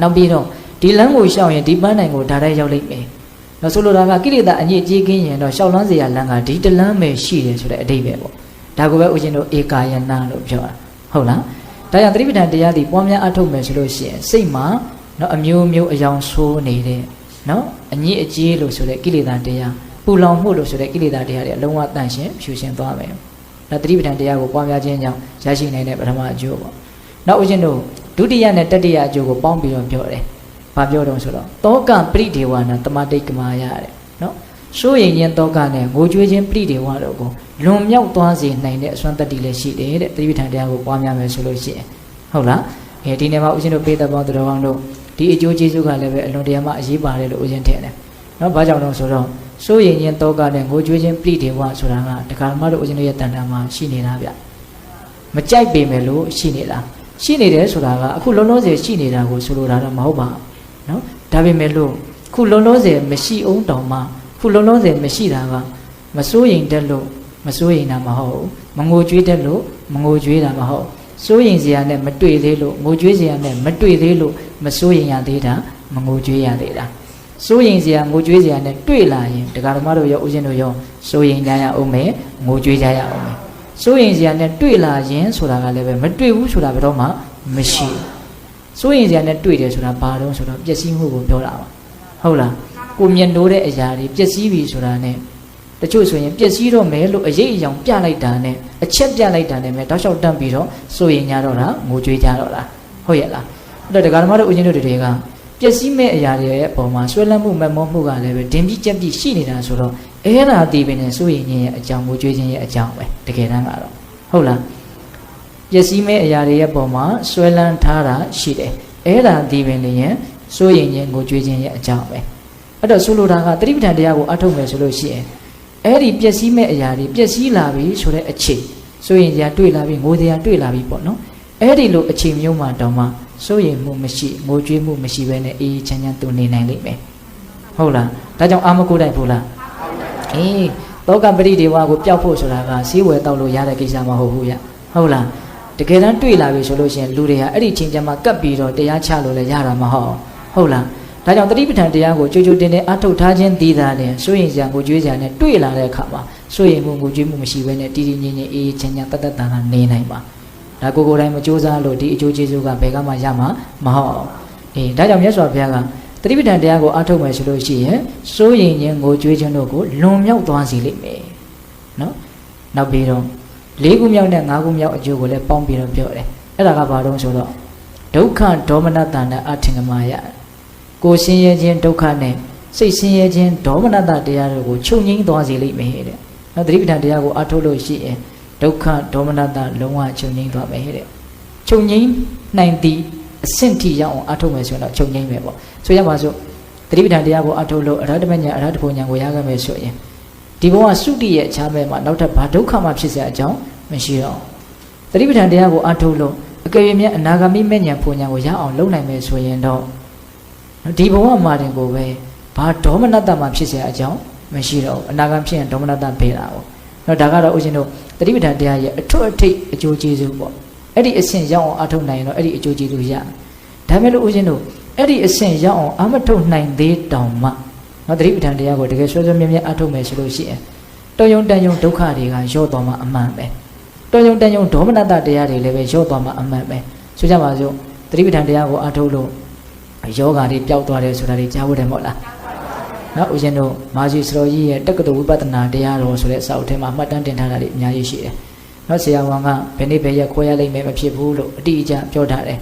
်နောက်ပြီးတော့ဒီလမ်းကိုရှောက်ရင်ဒီပန်းနိုင်ကိုဒါတိုင်းရောက်လိမ့်မယ်နော်ဆိုလိုတာကကိလေသာအညစ်အကြေးကင်းရင်တော့ရှောက်လန်းစရာလမ်းကဒီတလမ်းပဲရှိတယ်ဆိုတဲ့အဓိပ္ပာယ်ပေါ့ဒါကိုပဲဦးဇင်းတို့ဧကာယနာလို့ပြောတာဟုတ်လားဒါကြောင့်သတိပဋ္ဌာန်တရားဒီပွားများအထုတ်မယ်ဆိုလို့ရှိရင်စိတ်မှာနော်အမျိုးမျိုးအယောင်ဆိုးနေတဲ့နော်အညစ်အကြေးလို့ဆိုတဲ့ကိလေသာတရားပူလောင်မှုလို့ဆိုတဲ့ကိလေသာတရားတွေအလုံးဝတန့်ရှင်းဖြူရှင်းသွားမယ်ဒါသတိပဋ္ဌာန်တရားကိုပွားများခြင်းကြောင့်ရရှိနိုင်တဲ့ပထမအကျိုးပေါ့နောက်ဦးဇင်းတို့ဒုတိယနဲ့တတိယအကျိုးကိုပေါင်းပြီးတော့ပြောတယ်ဘာပြောတော့ဆိုတော့တောကပရိဒေဝနာတမတိတ်ကမာယတဲ့နော်စိုးရိမ်ခြင်းတောကနဲ့ငိုကြွေးခြင်းပရိဒေဝတို့ကိုလွန်မြောက်သွားစေနိုင်တဲ့အစွမ်းတတ္တိလည်းရှိတယ်တဲ့သတိပဋ္ဌာန်တရားကိုပွားများမယ်ဆိုလို့ရှိရင်ဟုတ်လားဒီနေ့မှာဦးဇင်းတို့ပေးသက်ပေါင်းသူတော်ကောင်းတို့ဒီအကျိုးကျေးဇူးကလည်းပဲအလွန်တရာမှအရေးပါတယ်လို့ဦးဇင်းထင်တယ်နော်ဘာကြောင့်လဲဆိုတော့စိုးရိမ်ခြင်းတောကနဲ့ငိုကြွေးခြင်းပရိဒေဝဆိုတာကတခါမှတို့ဦးဇင်းတို့ရဲ့တန်တာမှာရှိနေတာဗျမကြိုက်ပေမဲ့လို့ရှိနေတာရှိနေတယ်ဆိုတာကအခုလုံးလုံးစေရှိနေတာကိုဆိုလိုတာတော့မဟုတ်ပါဘူးနော်ဒါပေမဲ့လို့ခုလုံးလုံးစေမရှိအောင်တောင်မှခုလုံးလုံးစေမရှိတာကမစိုးရိမ်တတ်လို့မစိုးရိမ်တာမဟုတ်မငိုကြွေးတတ်လို့မငိုကြွေးတာမဟုတ်စိုးရိမ်စရာနဲ့မတွေ့သေးလို့ငိုကြွေးစရာနဲ့မတွေ့သေးလို့မစိုးရိမ်ရသေးတာမငိုကြွေးရသေးတာ စိုးရင်စရာငိုကြွေးစရာနဲ့တွေ့လာရင်တရားဓမ္မတို့ရောဥစဉ်တို့ရောစိုးရင်ကြရအောင်မယ်ငိုကြွေးကြရအောင်မယ်စိုးရင်စရာနဲ့တွေ့လာရင်ဆိုတာကလည်းပဲမတွေ့ဘူးဆိုတာဘယ်တော့မှမရှိစိုးရင်စရာနဲ့တွေ့တယ်ဆိုတာဘာတော့ဆိုတော့ပျက်စီးမှုကိုပြောတာပါဟုတ်လားကိုမြင်လို့တဲ့အရာတွေပျက်စီးပြီဆိုတာနဲ့တချို့ဆိုရင်ပျက်စီးတော့မယ်လို့အရေးအယောင်ပြလိုက်တာနဲ့အချက်ပြလိုက်တာနဲ့ပဲတောက်လျှောက်တန့်ပြီးတော့စိုးရင်ကြတော့တာငိုကြွေးကြတော့လားဟုတ်ရဲ့လားအဲ့တော့တရားဓမ္မတို့ဥစဉ်တို့တွေကပျက်စီးမဲ့အရာတွေရဲ့အပေါ်မှာဆွဲလန်းမှုမမောမှုကလည်းပဲဒင်ပြီးကြက်ပြီးရှိနေတာဆိုတော့အဲ့ဒါဒီပင်နဲ့စိုးရင်ရဲ့အကြောင်းငိုကြွေးခြင်းရဲ့အကြောင်းပဲတကယ်တမ်းကတော့ဟုတ်လားပျက်စီးမဲ့အရာတွေရဲ့ပေါ်မှာဆွဲလန်းထားတာရှိတယ်အဲ့ဒါဒီပင်လည်းရင်စိုးရင်ငိုကြွေးခြင်းရဲ့အကြောင်းပဲအဲ့တော့ဆိုလိုတာကသတိပဋ္ဌာန်တရားကိုအထုတ်မယ်ဆိုလို့ရှိရင်အဲ့ဒီပျက်စီးမဲ့အရာတွေပျက်စီးလာပြီဆိုတဲ့အခြေစိုးရင်တရားတွေ့လာပြီငိုတရားတွေ့လာပြီပေါ့နော်အဲ့ဒီလိုအခြေမျိုးမှာတောင်မှစိုးရိမ်မှုမရှိငိုကြွေးမှုမရှိဘဲနဲ့အေးချမ်းချမ်းသူနေနိုင်လိမ့်မယ်ဟုတ်လားဒါကြောင့်အာမကိုတိုက်ဖို့လားအေးသောကပရိဒေဝကိုပျောက်ဖို့ဆိုတာကစီးဝယ်တောက်လို့ရတဲ့ကိစ္စမဟုတ်ဘူးရဟုတ်လားတကယ်တမ်းတွေ့လာပြီဆိုလို့ရှိရင်လူတွေဟာအဲ့ဒီချိန်ကျမှကပ်ပြီးတော့တရားချလို့လည်းရတာမဟုတ်ဟုတ်လားဒါကြောင့်တတိပဋ္ဌာန်တရားကိုကြိုကြိုတင်တင်အထုတ်ထားခြင်းတည်တာနဲ့စိုးရိမ်စရာငိုကြွေးစရာနဲ့တွေ့လာတဲ့အခါမှာစိုးရိမ်မှုငိုကြွေးမှုမရှိဘဲနဲ့တည်တည်ငြိမ်ငြိမ်အေးချမ်းချမ်းတတ်တတ်တာနေနိုင်ပါဒါကိုယ်တိုင်မကြိုးစားလို့ဒီအကျိုးကျေးဇူးကဘယ်ကမှရမှာမဟုတ်အေးဒါကြောင့်မြတ်စွာဘုရားကတတိပဋ္ဌာန်တရားကိုအားထုတ်မယ်ဆိုလို့ရှိရင်စိုးရင်ခြင်းငိုကြွေးခြင်းတို့ကိုလွန်မြောက်သွားစေလိမ့်မယ်နော်နောက်ပြီးတော့၄ခုမြောက်နဲ့၅ခုမြောက်အကျိုးကိုလည်းပေါင်းပြီးတော့ပြောတယ်အဲ့ဒါကဘာလို့ဆိုတော့ဒုက္ခဒေါမနတနာအထင်ကမာယကိုဆင်းရဲခြင်းဒုက္ခနဲ့စိတ်ဆင်းရဲခြင်းဒေါမနတတရားတို့ကိုချုပ်ငြိမ်းသွားစေလိမ့်မယ်တဲ့နော်တတိပဋ္ဌာန်တရားကိုအားထုတ်လို့ရှိရင်ဒုက္ခဒေါမနတလုံးဝချုပ်ငြိမ်းသွားမယ်တဲ့ချုပ်ငြိမ်းနိုင်သည့်အဆင့်ထိရောက်အောင်အထုတ်မယ်ဆိုတော့ချုပ်ငြိမ်းမယ်ပေါ့ဆိုရပါစို့သတိပဋ္ဌာန်တရားကိုအထုတ်လို့အရဟတမဉ္ဇဉ်အရဟတဘုံဉာဏ်ကိုရခဲ့မယ်ဆိုရင်ဒီဘဝသုတိရဲ့အခြားဘက်မှာနောက်ထပ်ဘာဒုက္ခမှဖြစ်เสียအကြောင်းမရှိတော့သတိပဋ္ဌာန်တရားကိုအထုတ်လို့အကယ်၍မြတ်အနာဂမိမဉ္ဇဉ်ဘုံဉာဏ်ကိုရအောင်လုပ်နိုင်မယ်ဆိုရင်တော့ဒီဘဝမှာတင်ကိုပဲဘာဒေါမနတမှဖြစ်เสียအကြောင်းမရှိတော့အနာဂမ်ဖြစ်ရင်ဒေါမနတပေးတာပေါ့နော်ဒါကတော့ဦးဇင်းတို့တတိပဋ္ဌာန်တရားရဲ့အထွတ်အထိပ်အကျိုးကျေးဇူးပေါ့အဲ့ဒီအဆင့်ရောက်အောင်အထုတ်နိုင်ရင်တော့အဲ့ဒီအကျိုးကျေးဇူးရဒါမဲ့လို့ဦးဇင်းတို့အဲ့ဒီအဆင့်ရောက်အောင်အမထုတ်နိုင်သေးတောင်မှနော်တတိပဋ္ဌာန်တရားကိုတကယ်ဆွဲဆွဲမြဲမြဲအထုတ်မယ်ဆိုလို့ရှိရင်တောယုံတန်ယုံဒုက္ခတွေကရော့သွားမှအမှန်ပဲတောယုံတန်ယုံဒေါမနတတရားတွေလည်းပဲရော့သွားမှအမှန်ပဲဆိုကြပါစို့တတိပဋ္ဌာန်တရားကိုအထုတ်လို့ယောဂါတွေပျောက်သွားတယ်ဆိုတာတွေကြားဖို့တယ်မဟုတ်လားနော်ဦးဇင်းတို့မာဇီစရောကြီးရဲ့တက္ကသိုလ်ဝိပဿနာတရားတော်ဆိုတဲ့အစာအုပ်ထဲမှာမှတ်တမ်းတင်ထားတာတွေအများကြီးရှိတယ်။နော်ဆရာဝန်ကဘယ်နေ့ဘယ်ရက်ခွဲရလိမ့်မယ်မဖြစ်ဘူးလို့အတိအကျပြောထားတယ်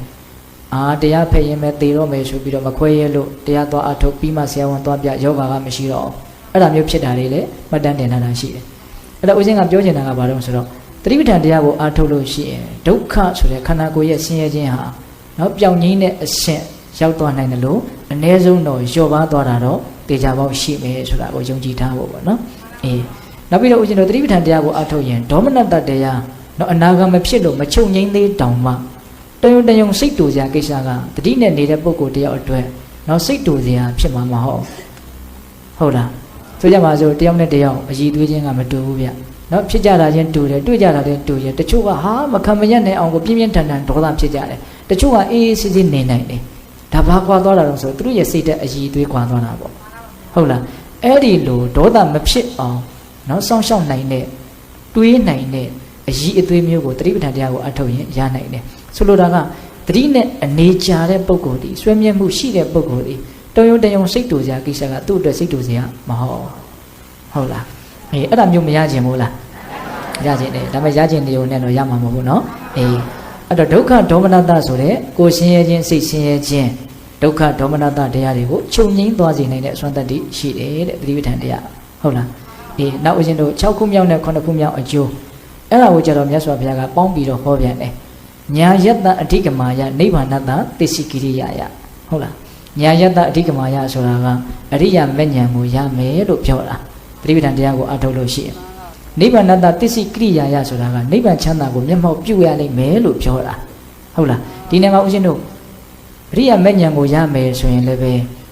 ။တရားဖက်ရင်ပဲသေတော့မယ်ဆိုပြီးတော့မခွဲရလို့တရားသွားအထုတ်ပြီးမှဆရာဝန်သွားပြယောဂါကမရှိတော့အဲ့ဒါမျိုးဖြစ်တာတွေလည်းမှတ်တမ်းတင်ထားတာရှိတယ်။အဲ့တော့ဦးဇင်းကပြောချင်တာကဘာလို့ဆိုတော့သတိပဋ္ဌာန်တရားကိုအထုတ်လို့ရှိရင်ဒုက္ခဆိုတဲ့ခန္ဓာကိုယ်ရဲ့ဆင်းရဲခြင်းဟာနော်ပျောက်ငြိမ်းတဲ့အဆင့်ရောက်သွားနိုင်တယ်လို့အ ਨੇ ဆုံးတော့လျော့ပါသွားတာတော့တေချာပေါက်ရှိမယ်ဆိုတာကိုယုံကြည်ထားဖို့ပေါ့နော်အေးနောက်ပြီးတော့ဦးဇင်းတို့သတိပဋ္ဌာန်တရားကိုအထုတ်ရင်ဒေါမနတတရားနော်အနာဂတ်မဖြစ်လို့မချုပ်ငြိမ်းသေးတောင်မှတယုံတယုံစိတ်တူစရာကိစ္စကတတိနဲ့နေတဲ့ပုဂ္ဂိုလ်တယောက်အတွက်နော်စိတ်တူစရာဖြစ်မှာမဟုတ်လားဆိုကြပါစို့တယောက်နဲ့တယောက်အည်သွေးခြင်းကမတူဘူးဗျနော်ဖြစ်ကြတာချင်းတူတယ်တွေ့ကြတာချင်းတူတယ်တချို့ကဟာမခံမရက်နိုင်အောင်ကိုပြင်းပြင်းထန်ထန်ဒေါသဖြစ်ကြတယ်တချို့ကအေးအေးဆေးဆေးနေနိုင်တယ်ဒါဘာကွာသွားတာတော့ဆိုသူတို့ရဲ့စိတ်တဲ့အည်သွေးကွာသွားတာပေါ့ဟုတ်လားအဲ့ဒီလိုဒေါသမဖြစ်အောင်နော်စောင့်ရှောက်နိုင်တဲ့တွေးနိုင်တဲ့အည်အသွေးမျိုးကိုတတိပဋ္ဌာန်တရားကိုအထုတ်ရင်ရနိုင်တယ်ဆိုလိုတာကတတိနဲ့အနေချတဲ့ပုဂ္ဂိုလ်ဒီဆွေးမြဲမှုရှိတဲ့ပုဂ္ဂိုလ်ဒီတုံယုံတယုံစိတ်တူစရာကိစ္စကသူ့အတွက်စိတ်တူစရာမဟုတ်လားအေးအဲ့ဒါမျိုးမရခြင်းမို့လားရခြင်းတယ်ဒါပေမဲ့ရခြင်းတရားနဲ့တော့ရမှာမဟုတ်ဘူးနော်အေးအဲ့တော့ဒုက္ခဒေါမနတဆိုတဲ့ကိုယ်ဆင်းရဲခြင်းစိတ်ဆင်းရဲခြင်းဒုက္ခဒေါမနတတရားတွေကိုချုပ်ငြိမ်းသွားစေနိုင်တဲ့အစွမ်းတတ္တိရှိတယ်တဲ့သတိပဋ္ဌာန်တရားဟုတ်လားအေးနောက်ဦးဇင်းတို့6ခုမြောက်နဲ့9ခုမြောက်အကျိုးအဲ့ဒါကိုကြတော့မြတ်စွာဘုရားကပေါင်းပြီးတော့ဟောပြန်တယ်ညာယတ္တအဓိကမာယနိဗ္ဗာန်တသစ္စိကိရိယာယဟုတ်လားညာယတ္တအဓိကမာယဆိုတာကအရိယာမဉ္ဇဉ်ကိုရမယ်လို့ပြောတာသတိပဋ္ဌာန်တရားကိုအထုတ်လို့ရှိရင်နိဗ္ဗာန်တသစ္စိကိရိယာယဆိုတာကနိဗ္ဗာန်ချမ်းသာကိုမျက်မှောက်ပြုရလိမ့်မယ်လို့ပြောတာဟုတ်လားဒီနေ့မှာဦးဇင်းတို့အရိယာမဉ္ဇဉ်ကိုရမယ်ဆိုရင်လည်းပ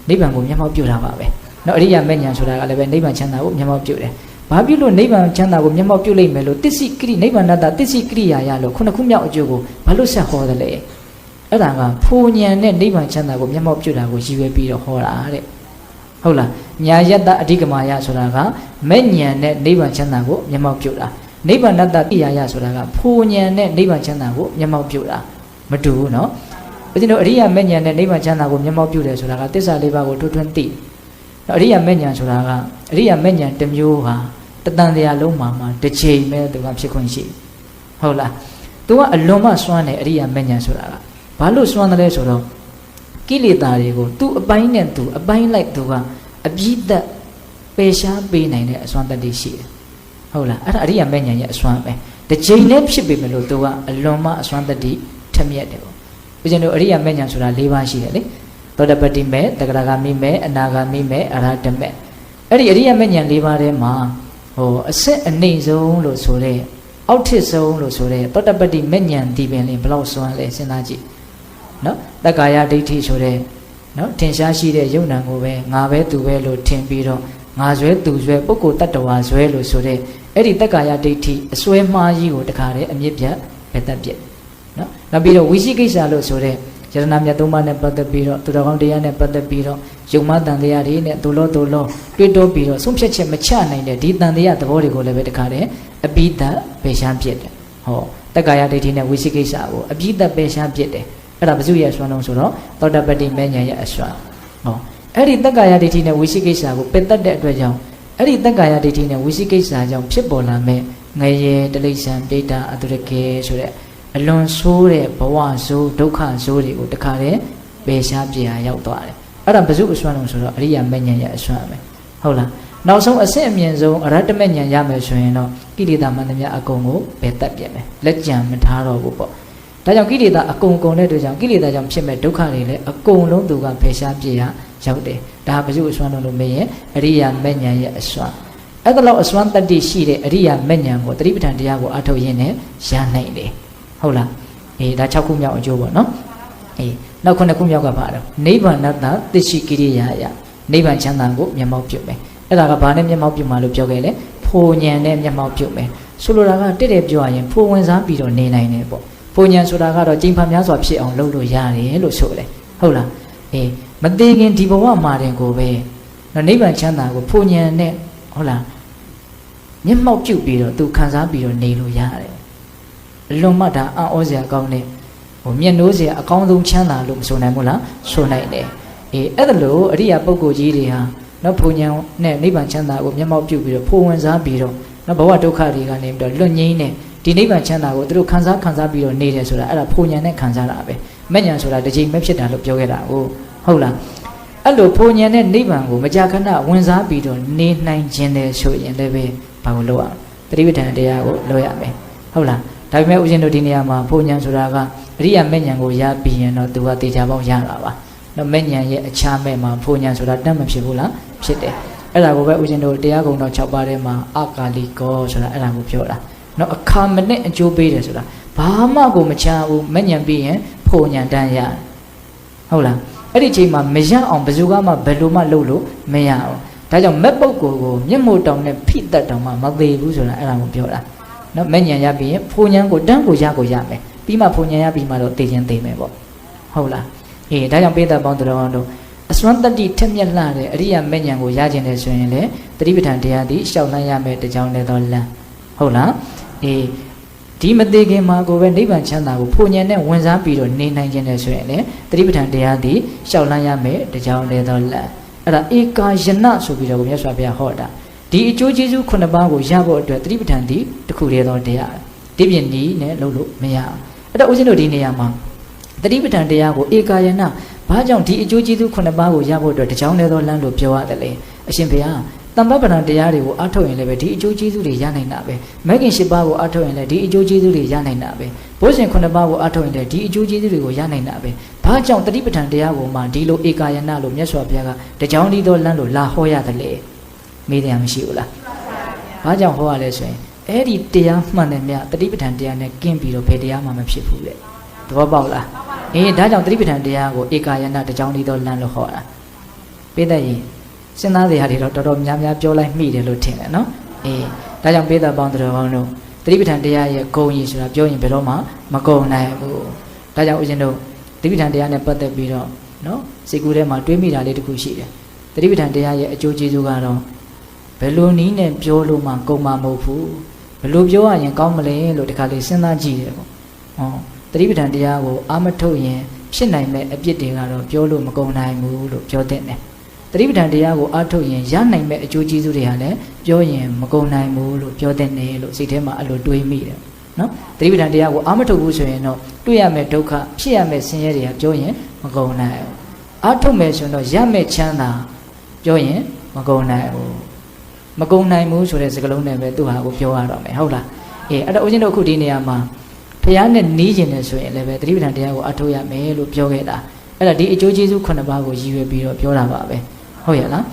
ဲနိဗ္ဗာန်ကိုမျက်မှောက်ပြုတာပါပဲเนาะအရိယာမဉ္ဇဉ်ဆိုတာကလည်းပဲနိဗ္ဗာန်ချမ်းသာကိုမျက်မှောက်ပြုတယ်ဘာဖြစ်လို့နိဗ္ဗာန်ချမ်းသာကိုမျက်မှောက်ပြုလိမ့်မယ်လို့သစ္စိကိရိနိဗ္ဗာန်တသစ္စိကိရိယာယလို့ခုနှစ်ခုမြောက်အကျိုးကိုဘာလို့ဆက်ဟောတယ်လဲအဲ့ဒါကဖူဉဏ်နဲ့နိဗ္ဗာန်ချမ်းသာကိုမျက်မှောက်ပြုတာကိုရည်ရွယ်ပြီးတော့ဟောတာတဲ့ ဟုတ်လားညာယတ္တအဓိကမာယဆိုတာကမဲ့ဉာဏ်နဲ့နိဗ္ဗာန်ချမ်းသာကိုမျက်မှောက်ပြုတာနိဗ္ဗာန်တ္တပိယယဆိုတာကဖိုလ်ဉာဏ်နဲ့နိဗ္ဗာန်ချမ်းသာကိုမျက်မှောက်ပြုတာမတူဘူးနော်ဦးဇင်းတို့အရိယာမဲ့ဉာဏ်နဲ့နိဗ္ဗာန်ချမ်းသာကိုမျက်မှောက်ပြုတယ်ဆိုတာကသစ္စာလေးပါးကိုထွန်းသိအရိယာမဲ့ဉာဏ်ဆိုတာကအရိယာမဲ့ဉာဏ်တစ်မျိုးဟာတတန်တရားလုံးမှာတစ်ချိန်ပဲသူကဖြစ်ခွင့်ရှိဟုတ်လားသူကအလွန်မှစွမ်းတယ်အရိယာမဲ့ဉာဏ်ဆိုတာကဘာလို့စွမ်းတယ်လဲဆိုတော့ကိလေသာတွေကိုသူ့အပိုင်းနဲ့သူအပိုင်းလိုက်သူကအပြည့်သက်ပယ်ရှားပေးနိုင်တဲ့အစွမ်းတတ္တိရှိတယ်ဟုတ်လားအဲ့ဒါအရိယာမဲ့ဉာဏ်ရဲ့အစွမ်းပဲတစ်ချိန်နဲ့ဖြစ်ပေမလို့သူကအလွန်မှအစွမ်းတတ္တိထက်မြက်တယ်ပေါ့ဦးဇင်းတို့အရိယာမဲ့ဉာဏ်ဆိုတာ၄ပါးရှိတယ်လေသောတပတ္တိမဲ့တဂရဂါမိမဲ့အနာဂါမိမဲ့အရဟတမဲ့အဲ့ဒီအရိယာမဲ့ဉာဏ်၄ပါးထဲမှာအစစ်အနှိမ့်ဆုံးလို့ဆိုတဲ့အောက်ထစ်ဆုံးလို့ဆိုတဲ့သောတပတ္တိမဲ့ဉာဏ်ဒီပင်လေးဘလောက်စွမ်းလဲစဉ်းစားကြည့်နော်တက္ကာယဒိဋ္ဌိဆိုတဲ့နော်ထင်ရှားရှိတဲ့ယုံ nant ကိုပဲငါပဲသူပဲလို့ထင်ပြီးတော့ငါဆွဲသူဆွဲပုဂ္ဂိုလ်တ attva ဆွဲလို့ဆိုတဲ့အဲ့ဒီတက္ကာယဒိဋ္ဌိအစွဲမှားကြီးကိုတခါတည်းအမြင့်ပြတ်ပဲတတ်ပြစ်နော်နောက်ပြီးတော့ဝိသိကိစ္စလို့ဆိုတဲ့ယတနာမြတ်သုံးပါးနဲ့ပတ်သက်ပြီးတော့သူတော်ကောင်းတရားနဲ့ပတ်သက်ပြီးတော့ယုံမတန်တရားတွေနဲ့ဒုလောတွေ့တော့ပြီးတော့ဆုံးဖြတ်ချက်မချနိုင်တဲ့ဒီတန်တရားသဘောတွေကိုလည်းပဲတခါတည်းအပိဓာတ်ပယ်ရှားပြစ်တယ်ဟောတက္ကာယဒိဋ္ဌိနဲ့ဝိသိကိစ္စကိုအပိဓာတ်ပယ်ရှားပြစ်တယ်အဲ့ဒါဘုစုရဲ့အစွမ်းလုံးဆိုတော့သောတပတ္တိမဲ့ဉာဏ်ရဲ့အစွမ်းဟောအဲ့ဒီတက္ကာယဒိဋ္ဌိနဲ့ဝိသိကိစ္စကိုပယ်တတ်တဲ့အတွက်ကြောင့်အဲ့ဒီတက္ကာယဒိဋ္ဌိနဲ့ဝိသိကိစ္စကြောင့်ဖြစ်ပေါ်လာမဲ့ငရေတလိษံပိဋ္ဌအတုရကေဆိုတဲ့အလွန်ဆိုးတဲ့ဘဝဆိုးဒုက္ခဆိုးတွေကိုတခါတည်းပယ်ရှားပြရာရောက်သွားတယ်အဲ့ဒါဘုစုအစွမ်းလုံးဆိုတော့အရိယာမဲ့ဉာဏ်ရဲ့အစွမ်းပဲဟုတ်လားနောက်ဆုံးအဆင့်အမြင့်ဆုံးအရဟတမဲ့ဉာဏ်ရမယ်ဆိုရင်တော့ကိလေသာမှန်သမျှအကုန်ကိုပယ်တတ်ပြမယ်လက်ကြံမထားတော့ဘူးပေါ့ဒါကြောင့်ကိလေသာအကုန်တဲ့အတွက်ကြောင့်ကိလေသာကြောင့်ဖြစ်မဲ့ဒုက္ခတွေလည်းအကုန်လုံးသူကဖယ်ရှားပြရရောက်တယ်ဒါဘုစုအစွမ်းလုံးလို့မေးရင်အရိယာမဲ့ဉာဏ်ရဲ့အစွမ်းအဲ့ဒါလောက်အစွမ်းတတ္တိရှိတဲ့အရိယာမဲ့ဉာဏ်ကိုသတိပဋ္ဌာန်တရားကိုအထုတ်ရင်းနဲ့ရနိုင်တယ်ဟုတ်လားဒါ6ခုမြောက်အကျိုးပေါ့နော်နောက်9ခုမြောက်ကပါတော့နိဗ္ဗာန်တသစ္စိကိရိယာယနိဗ္ဗာန်ချမ်းသာကိုမျက်မှောက်ပြုမယ်အဲ့ဒါကဘာနဲ့မျက်မှောက်ပြုမှာလို့ပြောခဲ့လဲဖိုလ်ဉာဏ်နဲ့မျက်မှောက်ပြုမယ်ဆိုလိုတာကတဲ့ပြောရရင်ဖိုလ်ဝင်စားပြီးတော့နေနိုင်တယ်ပေါ့ဖိုလ်ဉာဏ်ဆိုတာကတော့ကျင့်ဖန်များစွာဖြစ်အောင်လုပ်လို့ရတယ်လို့ဆိုတယ်ဟုတ်လားမသေးခင်ဒီဘဝမှာတင်ကိုပဲနိဗ္ဗာန်ချမ်းသာကိုဖိုလ်ဉာဏ်နဲ့ဟုတ်လားမျက်မှောက်ပြုပြီးတော့သူခံစားပြီးတော့နေလို့ရတယ်အလွန်မှဒါအံ့ဩစရာကောင်းတဲ့မျက်နှိုးစရာအကောင်းဆုံးချမ်းသာလို့မဆိုနိုင်ဘူးလားဆိုနိုင်တယ်အဲ့ဒါလို့အရိယာပုဂ္ဂိုလ်ကြီးတွေဟာနော်ဖိုလ်ဉာဏ်နဲ့နိဗ္ဗာန်ချမ်းသာကိုမျက်မှောက်ပြုပြီးတော့ဖိုလ်ဝင်စားပြီးတော့နော်ဘဝဒုက္ခတွေကနေပြီးတော့လွတ်ငြိမ်းတဲ့ဒီနိဗ္ဗာန်ချမ်းသာကိုသူတို့ခံစားပြီးတော့နေတယ်ဆိုတာအဲ့ဒါဖိုလ်ဉာဏ်နဲ့ခံစားတာပဲမဲ့ဉာဏ်ဆိုတာတစ်ချိန်မဲ့ဖြစ်တာလို့ပြောခဲ့တာဟုတ်လားအဲ့လိုဖိုလ်ဉာဏ်နဲ့နိဗ္ဗာန်ကိုမကြာခဏဝင်စားပြီးတော့နေနိုင်ခြင်းတယ်ဆိုရင်လည်းပဲဘာကိုလုပ်ရအောင်သတိပဋ္ဌာန်တရားကိုလုပ်ရမယ်ဟုတ်လားဒါပေမဲ့ဦးဇင်းတို့ဒီနေရာမှာဖိုလ်ဉာဏ်ဆိုတာကအရိယာမဲ့ဉာဏ်ကိုရပြီးရင်တော့သူကတေချာပေါက်ရတာပါနော်မဲ့ဉာဏ်ရဲ့အခြားမဲ့မှာဖိုလ်ဉာဏ်ဆိုတာတတ်မဖြစ်ဘူးလားဖြစ်တယ်အဲ့ဒါကိုပဲဦးဇင်းတို့တရားကုံတော်6ပါးထဲမှာအကာလိကောဆိုတာအဲ့ဒါကိုပြောတာနော်အခါမနစ်အကျိုးပေးတယ်ဆိုတာဘာမှကိုမချဘူးမဲ့ဉာဏ်ပြီးရင်ဖိုလ်ဉာဏ်တန်းရဟုတ်လားအဲ့ဒီချိန်မှာမရအောင်ဘယ်သူကမှဘယ်လိုမှလုပ်လို့မရအောင်ဒါကြောင့်မဲ့ပုဂ္ဂိုလ်ကိုမျက်မှောက်တောင်နဲ့ဖိတတ်တောင်မှမသေးဘူးဆိုတာအဲ့ဒါကိုပြောတာနော်မဲ့ဉာဏ်ရပြီးရင်ဖိုလ်ဉာဏ်ကိုတန်းကိုရမယ်ပြီးမှဖိုလ်ဉာဏ်ရပြီးမှတော့သိချင်းသိမယ်ပေါ့ဟုတ်လားဒါကြောင့်ပိဋကပေါင်းတော်ကောင်းတို့အစွမ်းတတ္တိထက်မြက်လှတဲ့အရိယာမဲ့ဉာဏ်ကိုရခြင်းတယ်ဆိုရင်လေသတိပဋ္ဌာန်တရားသည်ရှောက်လန်းရမယ်တကြောင်လည်းတော့လမ်းဟုတ်လားဒီမသေးခင်မှာကိုပဲနိဗ္ဗာန်ချမ်းသာကိုဖိုလ်ဉာဏ်နဲ့ဝင်စားပြီးတော့နေနိုင်ခြင်းတယ်ဆိုရင်လေသတိပဋ္ဌာန်တရားသည်ရှောက်လန်းရမယ်တကြောင်လည်းတော့လမ်းအဲ့ဒါဧကာယနဆိုပြီးတော့မြတ်စွာဘုရားဟောတာဒီအကျိုးကျေးဇူး9ပါးကိုရဖို့အတွက်သတိပဋ္ဌာန်သည်တစ်ခုတည်းသောတရားဒီပြင်နည်းနဲ့လုပ်လို့မရအောင်အဲ့တော့ဦးဇင်းတို့ဒီနေရာမှာသတိပဋ္ဌာန်တရားကိုဧကာယနဘာကြောင့်ဒီအကျိုးကျေးဇူး9ပါးကိုရဖို့အတွက်တကြောင်တည်းသောလမ်းလို့ပြောရတယ်လေအရှင်ဘုရားတမ္ပပဏတရားတွေကိုအားထုတ်ရင်လည်းပဲဒီအကျိုးကျေးဇူးတွေရနိုင်တာပဲမဂ်ခင်10ပါးကိုအားထုတ်ရင်လည်းဒီအကျိုးကျေးဇူးတွေရနိုင်တာပဲဘုဇင်9ပါးကိုအားထုတ်ရင်လည်းဒီအကျိုးကျေးဇူးတွေကိုရနိုင်တာပဲဘာကြောင့်သတိပဋ္ဌာန်တရားကိုမှဒီလိုဧကာယနလို့မြတ်စွာဘုရားကတကြောင်တည်းသောလမ်းလို့လာဟောရတယ်လေမေးတယ်မရှိဘူးလားဘာကြောင့်ဟောရလဲဆိုရင်အဲ့ဒီတရားမှန်တယ်မြတ်သတိပဋ္ဌာန်တရားနဲ့ကင်းပြီးတော့ဘယ်တရားမှမဖြစ်ဘူးလေသဘောပေါက်လားဒါကြောင့်သတိပဋ္ဌာန်တရားကိုဧကာယနတကြောင်တည်းသောလမ်းလို့ဟောတာပိဋကရင်စဉ်းစားစရာတွေတော့တော်တော်များများပြောလိုက်မိတယ်လို့ထင်တယ်နော်ဒါကြောင့်ပိဋကပေါင်းတော်ကောင်းတို့သတိပဋ္ဌာန်တရားရဲ့ဂုဏ်ကြီးဆိုတာပြောရင်ဘယ်တော့မှမကုန်နိုင်ဘူးဒါကြောင့်ဦးဇင်းတို့သတိပဋ္ဌာန်တရားနဲ့ပတ်သက်ပြီးတော့နော်စိတ်ကူးထဲမှာတွေးမိတာလေးတစ်ခုရှိတယ် တတိပဋ္ဌာန်တရားရဲ့အကျိုးကျေးဇူးကတော့ဘယ်လိုနည်းနဲ့ပြောလို့မှကုန်မှာမဟုတ်ဘူးဘယ်လိုပြောရရင်ကောင်းမလဲလို့ဒီခါလေးစဉ်းစားကြည့်တယ်ပေါ့တတိပဋ္ဌာန်တရားကိုအာမထုတ်ရင်ဖြစ်နိုင်မဲ့အပြစ်တွေကတော့ပြောလို့မကုန်နိုင်ဘူးလို့ပြောတဲ့နဲ့တတိပဋ္ဌာန်တရားကိုအာထုတ်ရင်ရနိုင်မဲ့အကျိုးကျေးဇူးတွေဟာလည်းပြောရင်မကုန်နိုင်ဘူးလို့ပြောတဲ့နဲ့လို့စိတ်ထဲမှာအဲ့လိုတွေးမိတယ်နော်တတိပဋ္ဌာန်တရားကိုအာမထုတ်ဘူးဆိုရင်တော့တွေ့ရမယ့်ဒုက္ခဖြစ်ရမယ့်ဆင်းရဲတွေကပြောရင်မကုန်နိုင်ဘူးအာထုတ်မယ်ဆိုတော့ရမယ့်ချမ်းသာပြောရင်မကုန်နိုင်ဘူးမကုန်နိုင်ဘူးဆိုတဲ့စကားလုံးနဲ့ပဲသူဟာကိုပြောရတော့မယ်ဟုတ်လားအဲ့တော့ဦးဇင်းတို့အခုဒီနေရာမှာဖះနဲ့နီးကျင်တယ်ဆိုရင်လည်းပဲတတိပဋ္ဌာန်တရားကိုအထောက်ရမယ်လို့ပြောခဲ့တာအဲ့ဒါဒီအကျိုးကျေးဇူး9ပါးကိုရည်ရွယ်ပြီးတော့ပြောတာပါပဲဟုတ်ရဲ့လာ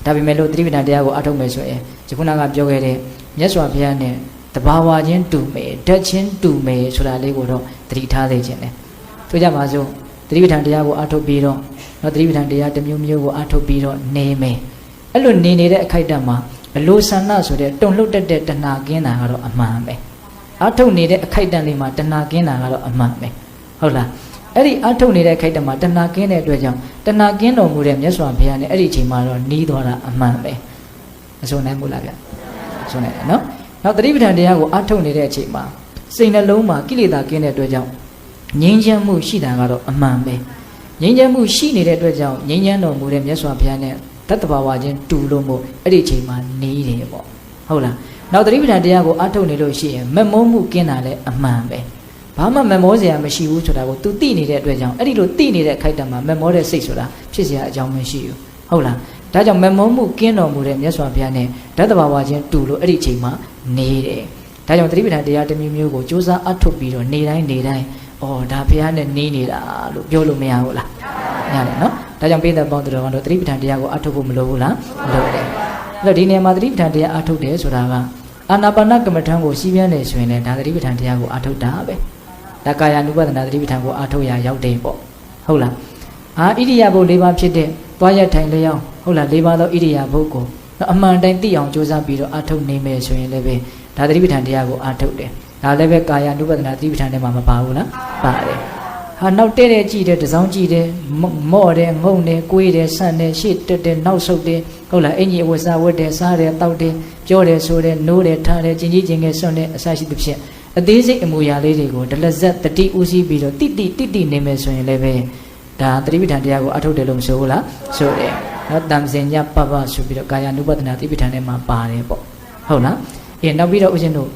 းဒါပေမဲ့လို့တတိပဋ္ဌာန်တရားကိုအထောက်မယ်ဆိုရင်ဒီခုနကပြောခဲ့တဲ့မြတ်စွာဘုရားနဲ့တဘာဝချင်းတူမယ်ဓာတ်ချင်းတူမယ်ဆိုတာလေးကိုတော့သတိထားသေးခြင်းတယ်ဆိုကြပါစို့တတိပဋ္ဌာန်တရားကိုအထောက်ပြီးတော့တတိပဋ္ဌာန်တရားတစ်မျိုးမျိုးကိုအထောက်ပြီးတော့နေမယ်အဲ့လိုနေနေတဲ့အခိုက်အတန့်မှာအလိုဆန္ဒဆိုတဲ့တုံ့လှုပ်တတ်တဲ့တဏှာကင်းတာကတော့အမှန်ပဲအထုတ်နေတဲ့အခိုက်အတန့်လေးမှာတဏှာကင်းတာကတော့အမှန်ပဲဟုတ်လားအဲ့ဒီအထုတ်နေတဲ့အခိုက်အတန့်မှာတဏှာကင်းတဲ့အတွက်ကြောင့်တဏှာကင်းတော်မူတဲ့မြတ်စွာဘုရားနဲ့အဲ့ဒီအချိန်မှာတော့နီးသွားတာအမှန်ပဲမဆိုနိုင်ဘူးလားဗျဆိုနိုင်တယ်နော်နောက်တတိပဋ္ဌာန်တရားကိုအထုတ်နေတဲ့အချိန်မှာစိတ်နှလုံးမှာကိလေသာကင်းတဲ့အတွက်ကြောင့်ငြိမ်းချမ်းမှုရှိတာကတော့အမှန်ပဲငြိမ်းချမ်းမှုရှိနေတဲ့အတွက်ကြောင့်ငြိမ်းချမ်းတော်မူတဲ့မြတ်စွာဘုရားနဲ့တတ္တဘာဝချင်းတူလို့မို့အဲ့ဒီအချိန်မှာနီးတယ်ပေါ့ဟုတ်လားနောက်တတိပဋ္ဌာန်တရားကိုအထုတ်နေလို့ရှိရင်မမောမှုကင်းတာလည်းအမှန်ပဲဘာမှမမောစရာမရှိဘူးဆိုတာကို तू သိနေတဲ့အတွက်ကြောင့်အဲ့ဒီလိုသိနေတဲ့အခိုက်အတန့်မှာမမောတဲ့စိတ်ဆိုတာဖြစ်เสียအကြောင်းမရှိဘူးဟုတ်လားဒါကြောင့်မမောမှုကင်းတော်မူတဲ့မြတ်စွာဘုရားနဲ့တတ္တဘာဝချင်းတူလို့အဲ့ဒီအချိန်မှာနေတယ်ဒါကြောင့်တတိပဋ္ဌာန်တရားတစ်မျိုးမျိုးကိုစ조사အထုတ်ပြီးတော့နေတိုင်းဒါဘုရားနဲ့နေနေတာလို့ပြောလို့မရဘူးလားရတယ်နော်ဒါကြောင့်ပိဋကပေါင်းတော်ကတော့တတိပဋ္ဌာန်တရားကိုအထုတ်ဖို့မလိုဘူးလားမလိုတယ်အဲ့တော့ဒီနေရာမှာတတိပဋ္ဌာန်တရားအထုတ်တယ်ဆိုတာကအာနာပါနကမ္မထံကိုစီးပြန်နေဆိုရင်လည်းဒါတတိပဋ္ဌာန်တရားကိုအထုတ်တာပဲဒါကာယ ानु ပဒနာတတိပဋ္ဌာန်ကိုအထုတ်ရရောက်တယ်ပေါ့ဟုတ်လားဣရိယာပုတ်၄ပါးဖြစ်တဲ့သွားရထိုင်လျောင်းဟုတ်လား၄ပါးသောဣရိယာပုတ်ကိုအမှန်တိုင်းသိအောင်ကြိုးစားပြီးတော့အထုတ်နေမယ်ဆိုရင်လည်းပဲဒါတတိပဋ္ဌာန်တရားကိုအထုတ်တယ်ဒါလည်းပဲကာယ ानु ပဒနာတတိပဋ္ဌာန်ထဲမှာမပါဘူးလားပါတယ်နောက်တဲ့ကြည့်တယ်တစောင်းကြည့်တယ်မော့တယ်ငုံတယ်ကိုွေးတယ်ဆန့်တယ်ရှေ့တက်တယ်နောက်ဆုတ်တယ်ဟုတ်လားအင်ကြီးဝတ်စားဝတ်တယ်စားတယ်တောက်တယ်ပြောတယ်ဆိုတယ်နိုးတယ်ထားတယ်ကျင်ကြီးကျင်ငယ်ဆွန့်တယ်အစရှိသဖြင့်အသေးစိတ်အမူအရာလေးတွေကိုဒလဇက်တတိဥစည်းပြီးတော့တိနေမယ်ဆိုရင်လည်းပဲဒါတတိပဋ္ဌာန်တရားကိုအထုတ်တယ်လို့မဆိုဘူးလားဆိုတယ်နော်တမ်စင်ညပပဆိုပြီးတော့ကာယ ानु ပဒနာတတိပဋ္ဌာန်ထဲမှာပါတယ်ပေါ့ဟုတ်လားနောက်ပြီးတော့ဦးဇင်းတို့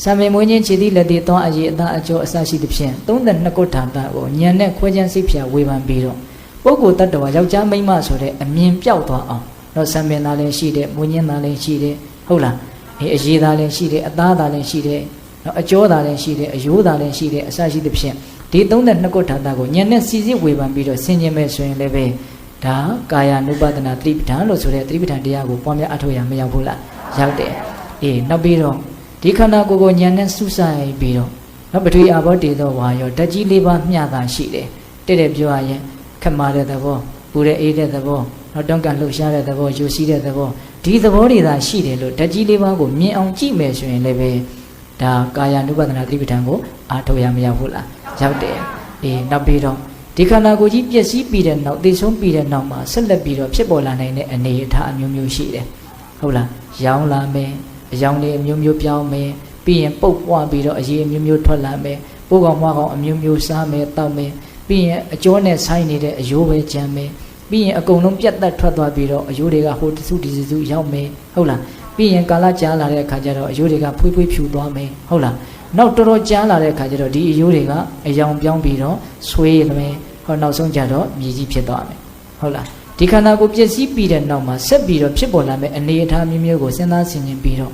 စာမေမွေးချင်းခြေသည့်လက်သည့်သွားအရေးအသားအကျော်အစရှိသဖြင့်32ခုဌာနကိုဉာဏ်နဲ့ခွဲခြမ်းစိတ်ဖြာဝေဖန်ပြီးတော့ပုဂ္ဂိုလ်တ attva ယောက်ျားမိန်းမဆိုတဲ့အမြင်ပြောက်သွားအောင်တော့စာမေသားလည်းရှိတယ်မွေးချင်းသားလည်းရှိတယ်ဟုတ်လားအရေးသားလည်းရှိတယ်အသားသားလည်းရှိတယ်နော်အကျော်သားလည်းရှိတယ်အယိုးသားလည်းရှိတယ်အစရှိသဖြင့်ဒီ32ခုဌာနကိုဉာဏ်နဲ့စီစစ်ဝေဖန်ပြီးတော့ဆင်ခြင်မဲ့ဆိုရင်လည်းပဲဒါကာယ ानु ပဒနာတတိပဋ္ဌာန်လို့ဆိုတဲ့တတိပဋ္ဌာန်တရားကိုပွားများအထောက်ရမရောက်ဘူးလားရောက်တယ်နောက်ပြီးတော့ဒီခန္ဓာကိုယ်ကိုဉာဏ်နဲ့စူးစိုက်ပြီးတော့နောက်ပထဝီအာဘောတေသောဝါရောဓာတ်ကြီး၄ပါးမျှတာရှိတယ်တဲ့ပြောရရင်ခက်မာတဲ့သဘောပူတဲ့အေးတဲ့သဘောနောက်တွန်းကန်လှုပ်ရှားတဲ့သဘောယူစီးတဲ့သဘောဒီသဘောတွေသာရှိတယ်လို့ဓာတ်ကြီး၄ပါးကိုမြင်အောင်ကြည့်မယ်ဆိုရင်လည်းပဲဒါကာယ ानु ပဒနာတတိပဋ္ဌာန်ကိုအားထုတ်ရမရောက်ဘူးလားရောက်တယ်နောက်ပြီးတော့ဒီခန္ဓာကိုယ်ကြီးပျက်စီးပြီးတဲ့နောက်သိဆုံးပြီးတဲ့နောက်မှာဆက်လက်ပြီးတော့ဖြစ်ပေါ်လာနိုင်တဲ့အနေအထားအမျိုးမျိုးရှိတယ်ဟုတ်လားရောင်းလာမယ်အယောင်လေးအမျိုးမျိုးပြောင်းမယ်ပြီးရင်ပုတ်ပွားပြီးတော့အရေးအမျိုးမျိုးထွက်လာမယ်ပိုးကောင်မွားကောင်အမျိုးမျိုးစားမယ်တောက်မယ်ပြီးရင်အကျော်နဲ့ဆိုင်းနေတဲ့အယိုးပဲကြမ်းမယ်ပြီးရင်အကုန်လုံးပြတ်တက်ထွက်သွားပြီးတော့အယိုးတွေကဟိုတစုဒီစုရောက်မယ်ဟုတ်လားပြီးရင်ကာလကြာလာတဲ့အခါကျတော့အယိုးတွေကဖွေးဖွေးဖြူသွားမယ်ဟုတ်လားနောက်တော်တော်ကြာလာတဲ့အခါကျတော့ဒီအယိုးတွေကအယောင်ပြောင်းပြီးတော့ဆွေးမယ်ဟောနောက်ဆုံးကျတော့မြေကြီးဖြစ်သွားမယ်ဟုတ်လားဒီခန္ဓာကိုပျက်စီးပြီးတဲ့နောက်မှာဆက်ပြီးတော့ဖြစ်ပေါ်လာမယ့်အနေအထားမျိုးမျိုးကိုစဉ်းစားဆင်ခြင်ပြီးတော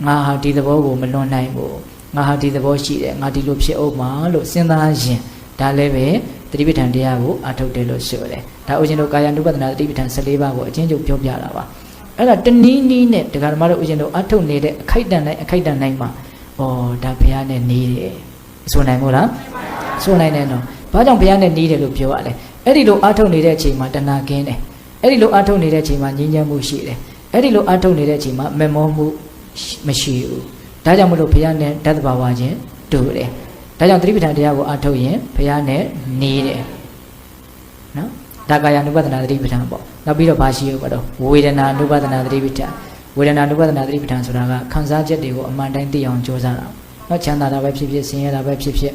့ငါဟာဒီသဘောကိုမလွန်နိုင်ဘူးငါဟာဒီသဘောရှိတယ်ငါဒီလိုဖြစ်အောင်ပါလို့စဉ်းစားရင်ဒါလည်းပဲတတိပဋ္ဌာန်တရားကိုအထုတ်တယ်လို့ဆိုတယ်ဒါဦးဇင်းတို့ကာယ ानु ပဒနာတတိပဋ္ဌာန်14ပါးကိုအချင်းချုပ်ပြောပြတာပါအဲ့ဒါတနည်းနည်းနဲ့ဒကာဓမ္မတို့ဦးဇင်းတို့အထုတ်နေတဲ့အခိုက်တန်တိုင်းမှာဒါဘုရားနဲ့နေတယ်ဆိုနိုင်မို့လားဆိုနိုင်တယ်နော်ဘာကြောင့်ဘုရားနဲ့နေတယ်လို့ပြောရလဲအဲ့ဒီလိုအထုတ်နေတဲ့အချိန်မှာတဏှာကင်းတယ်အဲ့ဒီလိုအထုတ်နေတဲ့အချိန်မှာငြိမ်းချမ်းမှုရှိတယ်အဲ့ဒီလိုအထုတ်နေတဲ့အချိန်မှာမမောမှုမရှိဘူးဒါကြောင့်မလို့ဘုရားနဲ့ဓာတ်တဘာဝချင်းတူတယ်ဒါကြောင့်သတိပဋ္ဌာန်တရားကိုအထုတ်ရင်ဘုရားနဲ့နေတယ်နော် ဒါကာယ ानु ပဒနာသတိပဋ္ဌာန်ပေါ့နောက်ပြီးတော့ဘာရှိရောပေါ့တော့ဝေဒနာ ानु ပဒနာသတိပဋ္ဌာန်ဝေဒနာ ानु ပဒနာသတိပဋ္ဌာန်ဆိုတာကခံစားချက်တွေကိုအမှန်တိုင်းသိအောင်ကြိုးစားတာနော်ချမ်းသာတာပဲဖြစ်ဖြစ်ဆင်းရဲတာပဲဖြစ်ဖြစ်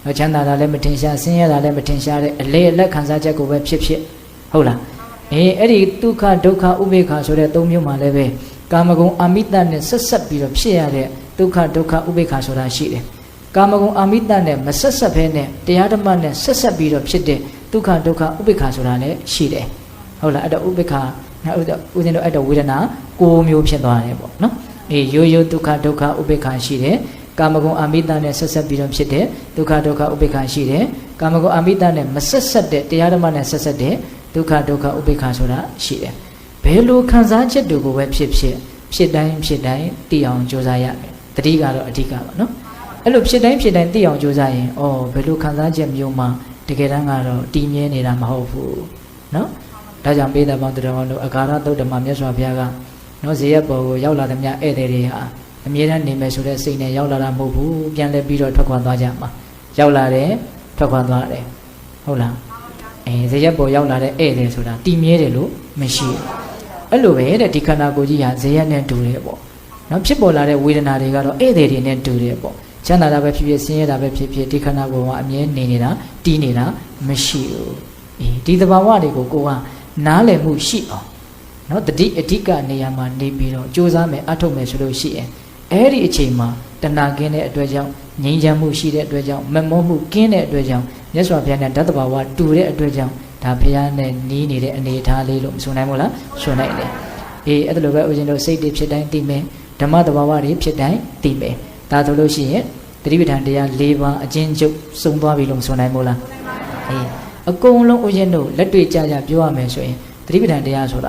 နော်ချမ်းသာတာလည်းမထင်ရှားဆင်းရဲတာလည်းမထင်ရှားတဲ့အလေအလက်ခံစားချက်ကိုပဲဖြစ်ဖြစ်ဟုတ်လားအဲ့ဒီဒုက္ခဒုက္ခဥပေက္ခဆိုတဲ့သုံးမျိုးမှာလည်းပဲကာမဂုဏ်အာမိတနဲ့ဆက်ဆက်ပြီးတော့ဖြစ်ရတဲ့ဒုက္ခဒုက္ခဥပေက္ခဆိုတာရှိတယ်ကာမဂုဏ်အာမိတနဲ့မဆက်ဆက်ဘဲနဲ့တရားဓမ္မနဲ့ဆက်ဆက်ပြီးတော့ဖြစ်တဲ့ဒုက္ခဒုက္ခဥပေက္ခဆိုတာလည်းရှိတယ်ဟုတ်လားအဲ့တော့ဥပေက္ခဦးဇင်းတို့အဲ့တော့ဝေဒနာ9မျိုးဖြစ်သွားတယ်ပေါ့နော်ရိုးရိုးဒုက္ခဒုက္ခဥပေက္ခရှိတယ်ကာမဂုဏ်အာမိတနဲ့ဆက်ဆက်ပြီးတော့ဖြစ်တဲ့ဒုက္ခဒုက္ခဥပေက္ခရှိတယ်ကာမဂုဏ်အာမိတနဲ့မဆက်ဆက်တဲ့တရားဓမ္မနဲ့ဆက်ဆက်တဲ့ဒုက္ခဒုက္ခဥပေက္ခဆိုတာရှိတယ်ဘယ်လိုခံစားချက်တွေကိုပဲဖြစ်တိုင်းသိအောင်ကြိုးစားရမယ်တတိကတော့အဓိကပါနော်အဲ့လိုဖြစ်တိုင်းသိအောင်ကြိုးစားရင်ဘယ်လိုခံစားချက်မျိုးမှတကယ်တမ်းကတော့တည်မြဲနေတာမဟုတ်ဘူးနော်ဒါကြောင့်ပေးတဲ့ပေါင်းတော်တို့အကာရသုတ်ဓမ္မမြတ်စွာဘုရားကနော်ဇေယျပေါ်ကိုရောက်လာတဲ့မြတ်ဧည့်သည်တွေဟာအမြဲတမ်းနေမယ်ဆိုတဲ့စိတ်နဲ့ရောက်လာတာမဟုတ်ဘူးပြန်လဲပြီးတော့ထွက်ခွာသွားကြမှာရောက်လာတယ်ထွက်ခွာသွားတယ်ဟုတ်လားဇေယျပေါ်ရောက်လာတဲ့ဧည့်သည်ဆိုတာတည်မြဲတယ်လို့မရှိဘူးအဲ့လိုပဲတဲ့ဒီခန္ဓာကိုယ်ကြီးဟာဇေယျနဲ့တူတယ်ပေါ့နော်ဖြစ်ပေါ်လာတဲ့ဝေဒနာတွေကတော့ဧည့်သည်တွေနဲ့တူတယ်ပေါ့ချမ်းသာတာပဲဖြစ်ဖြစ်ဆင်းရဲတာပဲဖြစ်ဖြစ်ဒီခန္ဓာကိုယ်ကအမြဲနေနေတာတည်နေတာမရှိဘူးဒီသဘာဝတွေကိုကိုကနားလည်မှုရှိအောင်နော်တတိအဓိကနေရာမှာနေပြီးတော့ကြိုးစားမယ်အထုတ်မယ်ဆိုလို့ရှိရင်အဲ့ဒီအချိန်မှာတဏှာကင်းတဲ့အတွက်ကြောင့်ငြိမ်းချမ်းမှုရှိတဲ့အတွက်ကြောင့်မမောမှုကင်းတဲ့အတွက်ကြောင့်မြတ်စွာဘုရားနဲ့ဓာတ်တဘာဝတူတဲ့အတွက်ကြောင့်ဒါဘုရားနဲ့နီးနေတဲ့အနေအထားလေးလို့မဆိုနိုင်ဘူးလားဆိုနိုင်တယ်အဲ့ဒါလိုပဲဦးဇင်းတို့စိတ်တွေဖြစ်တိုင်းသိမယ်ဓမ္မတဘာဝတွေဖြစ်တိုင်းသိမယ်ဒါဆိုလို့ရှိရင်သတိပဋ္ဌာန်တရား၄ပါးအချင်းချုပ်စုံသွားပြီလို့မဆိုနိုင်ဘူးလားအကုန်လုံးဦးဇင်းတို့လက်တွေ့ကြပြောရမယ်ဆိုရင်သတိပဋ္ဌာန်တရားဆိုတ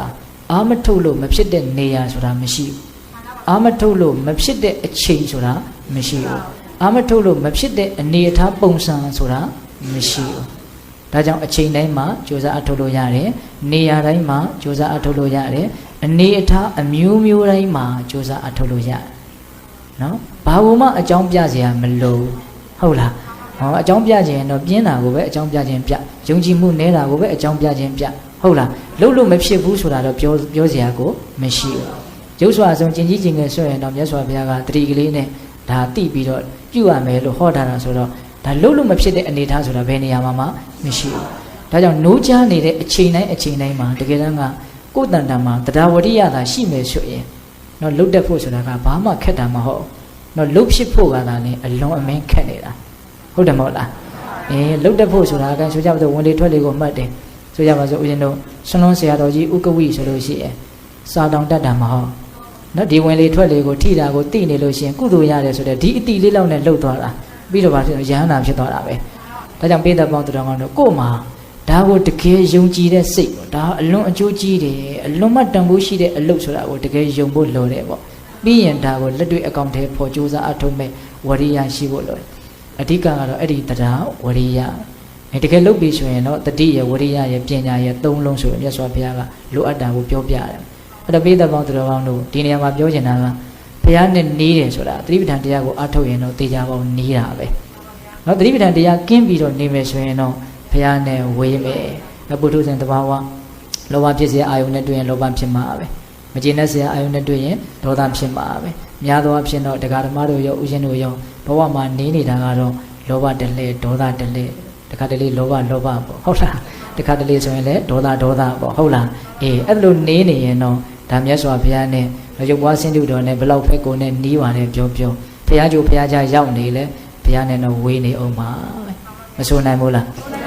ာအာမထုတ်လို့မဖြစ်တဲ့နေရာဆိုတာမရှိဘူးအာမထုတ်လို့မဖြစ်တဲ့အချိန်ဆိုတာမရှိဘူးအာမထုတ်လို့မဖြစ်တဲ့အနေအထားပုံစံဆိုတာမရှိဘူးဒါကြောင့်အချိန်တိုင်းမှာကြိုးစားအထုတ်လို့ရတယ်နေရာတိုင်းမှာကြိုးစားအထုတ်လို့ရတယ်အနေအထားအမျိုးမျိုးတိုင်းမှာကြိုးစားအထုတ်လို့ရတယ်နော်ဘာလို့မှအကြောင်းပြเสียမလို့ဟုတ်လားအကြောင်းပြခြင်းတော့ပြင်းတာကိုပဲအကြောင်းပြခြင်းပြယုံကြည်မှုနည်းတာကိုပဲအကြောင်းပြခြင်းပြဟုတ်လားလို့လို့မဖြစ်ဘူးဆိုတာတော့ပြောเสียကိုမရှိဘူးရုပ်စွာဆုံးကျင်ကြီးကျင်ငယ်ဆွဲရင်တော့မြတ်စွာဘုရားကတတိကလေးနဲ့ဒါတိပြီးတော့ပြုရမယ်လို့ဟောထားတာဆိုတော့ဒါလို့မဖြစ်တဲ့အနေထားဆိုတာဘယ်နေရာမှာမှမရှိဘူးဒါကြောင့်နိုးချနေတဲ့အချိန်တိုင်းမှာတကယ်တမ်းကကိုယ်တန်တန်မှာတရားဝရိယသာရှိမယ်ဆိုရင်တော့လုတ်တက်ဖို့ဆိုတာကဘာမှခက်တာမဟုတ်တော့လုတ်ဖြစ်ဖို့ကသာလည်းအလွန်အမင်းခက်နေတာဟုတ်တယ်မဟုတ်လားလုတ်တက်ဖို့ဆိုတာကဆိုကြပါစို့ဝင်လေထွက်လေကိုမှတ်တယ်ဆိုကြပါစို့ဦးဇင်းတို့ဆွမ်းလွန်ဆရာတော်ကြီးဥက္ကဝိဆိုလို့ရှိရင်စာတောင်တတ်တာမဟုတ်နော်ဒီဝင်လေထွက်လေကိုထိတာကိုသိနေလို့ရှိရင်ကုသိုလ်ရတယ်ဆိုတဲ့ဒီအတိလေးလောက်နဲ့လှုပ်သွားတာပြီးတော့ဗာဖြစ်ရဟန္တာဖြစ်သွားတာပဲဒါကြောင့်ပိဋကပေါင်းတော်ကောင်းတို့ကို့မှာဒါကိုတကယ်ယုံကြည်တဲ့စိတ်ပေါ့ဒါအလွန်အကျိုးကြီးတယ်အလွန်မှတန်ဖိုးရှိတဲ့အလုပ်ဆိုတာကိုတကယ်ယုံဖို့လိုတယ်ပေါ့ပြီးရင်ဒါကိုလက်တွေ့အကောင့်ထဲပေါ်ကြိုးစားအထုတ်မဲ့ဝရိယရှိဖို့လိုတယ်အဓိကကတော့အဲ့ဒီတရားဝရိယတကယ်လုပ်ပြီးဆိုရင်တော့တတိယဝရိယရဲ့ပညာရဲ့သုံးလုံးဆိုရင်မြတ်စွာဘုရားကလိုအပ်တာကိုပြောပြတယ်အဲ့တော့ပိဋကပေါင်းတော်ကောင်းတို့ဒီနေရာမှာပြောချင်တာကဘုရားနဲ့နေတယ်ဆိုတာသတိပဋ္ဌာန်တရားကိုအထုတ်ရင်တော့တေချာပေါင်းနေတာပဲနော်သတိပဋ္ဌာန်တရားကင်းပြီးတော့နေမယ်ဆိုရင်တော့ဘုရားနဲ့ဝေးမယ်ပုထုဇဉ်တဘာဝလောဘဖြစ်เสียအာယုန်နဲ့တွေ့ရင်လောဘဖြစ်မှာပဲမကျေနပ်เสียအာယုန်နဲ့တွေ့ရင်ဒေါသဖြစ်မှာပဲများသောအားဖြင့်တော့တရားဓမ္မတို့ရောဥရှင်တို့ရောဘဝမှာနေနေတာကတော့လောဘတလဲဒေါသတလဲတခါတလေလောဘပေါ့ဟုတ်လားတခါတလေဆိုရင်လည်းဒေါသပေါ့ဟုတ်လားအဲ့လိုနေရင်တော့ဒါမြတ်စွာဘုရားနဲ့ရုပ်ပွားဆင်းတုတော်နဲ့ဘလောက်ဖက်ကိုနဲ့နီးပါတယ်ပြောဘုရားကျိုးဘုရားကြားရောက်နေလေဘုရားနဲ့တော့ဝေးနေအောင်ပါမဆိုနိုင်ဘူးလား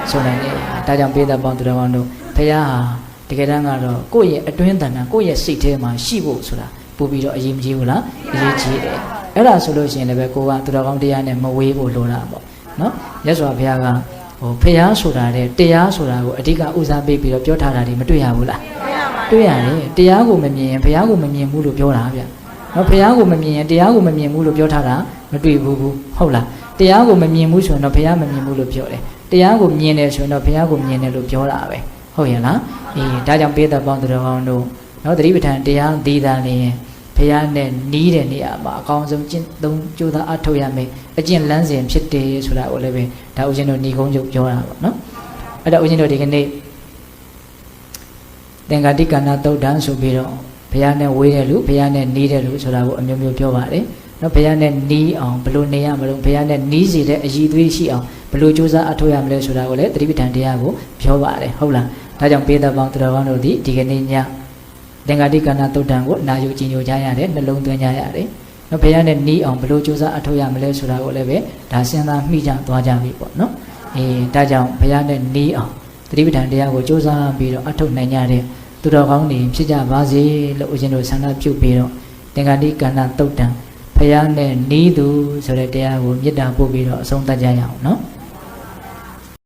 ဆိုနိုင်တယ်ဒါကြောင့်ပိဋကပေါင်းသူတော်ကောင်းတို့ဘုရားဟာတကယ်တမ်းကတော့ကိုယ့်ရဲ့အတွင်းတဏ္ဍာကိုယ့်ရဲ့စိတ်ထဲမှာရှိဖို့ဆိုတာပို့ပြီးတော့အရေးမကြီးဘူးလားအရေးကြီးတယ်အဲ့ဒါဆိုလို့ရှိရင်လည်းကိုကသူတော်ကောင်းတရားနဲ့မဝေးဖို့လိုတာပေါ့နော်မြတ်စွာဘုရားကဘုရားဆိုတာတဲ့တရားဆိုတာကိုအဓိကဥစားပေးပြီးတော့ပြောထားတာဒီမတွေ့ရဘူးလားတွေ့ရတယ်တရားကိုမမြင်ရင်ဘုရားကိုမမြင်ဘူးလို့ပြောတာဗျနော်ဘုရားကိုမမြင်ရင်တရားကိုမမြင်ဘူးလို့ပြောထားတာမတွေ့ဘူးဟုတ်လားတရားကိုမမြင်ဘူးဆိုရင်တော့ဘုရားမမြင်ဘူးလို့ပြောတယ်တရားကိုမြင်တယ်ဆိုရင်တော့ဘုရားကိုမြင်တယ်လို့ပြောတာပဲဟုတ်ရဲ့လားဒါကြောင့်ပိဋကပေါင်းသူတော်ကောင်းတို့နော်သတိပဋ္ဌာန်တရားသိတာနေရင်ဘုရားနဲ့နီးတဲ့နေရာမှာအကောင်းဆုံးကျင့်သုံးကြိုးစားအထောက်ရမယ်အကျင့်လမ်းစဉ်ဖြစ်တယ်ဆိုတာကိုလည်းပဲဒါဦးဇင်းတို့ညီကုန်းချုပ်ပြောတာပေါ့နော်အဲ့တော့ဦးဇင်းတို့ဒီကနေ့ သင်္ကာတိကဏသုတ်တံဆိုပြီးတော့ဘုရားနဲ့ဝေးတဲ့လူဘုရားနဲ့နီးတဲ့လူဆိုတာကိုအမျိုးမျိုးပြောပါတယ်နော်ဘုရားနဲ့နီးအောင်ဘယ်လိုနေရမလို့ဘုရားနဲ့နီးစေတဲ့အည်သွေးရှိအောင်ဘယ်လိုကြိုးစားအထောက်ရမလဲဆိုတာကိုလည်းသတိပဋ္ဌာန်တရားကိုပြောပါတယ်ဟုတ်လားဒါကြောင့်ပေသပေါင်းသူတော်ကောင်းတို့ဒီကနေ့ညသင်္ကာတိကဏသုတ်တံကိုနာယူကြည်ညိုကြရတယ်နှလုံးသွင်းကြရတယ်နော်ဘုရားနဲ့နီးအောင်ဘယ်လိုကြိုးစားအထောက်ရမလဲဆိုတာကိုလည်းပဲဒါစဉ်းစားမိကြသွားကြပြီပေါ့နော်ဒါကြောင့်ဘုရားနဲ့နီးအောင်သတိပဋ္ဌာန်တရားကိုကြိုးစားပြီးတော့အထောက်နိုင်ကြတဲ့သူတော်ကောင်းတွေဖြစ်ကြပါစေလို့ဦးဇင်းတို့ဆန္ဒပြုပြီးတော့သင်္ကာတိကဏသုတ်တံဘုရားနဲ့နီးသူဆိုတဲ့တရားကိုမေတ္တာပို့ပြီးတော့အဆုံးသတ်ကြရအောင်နော်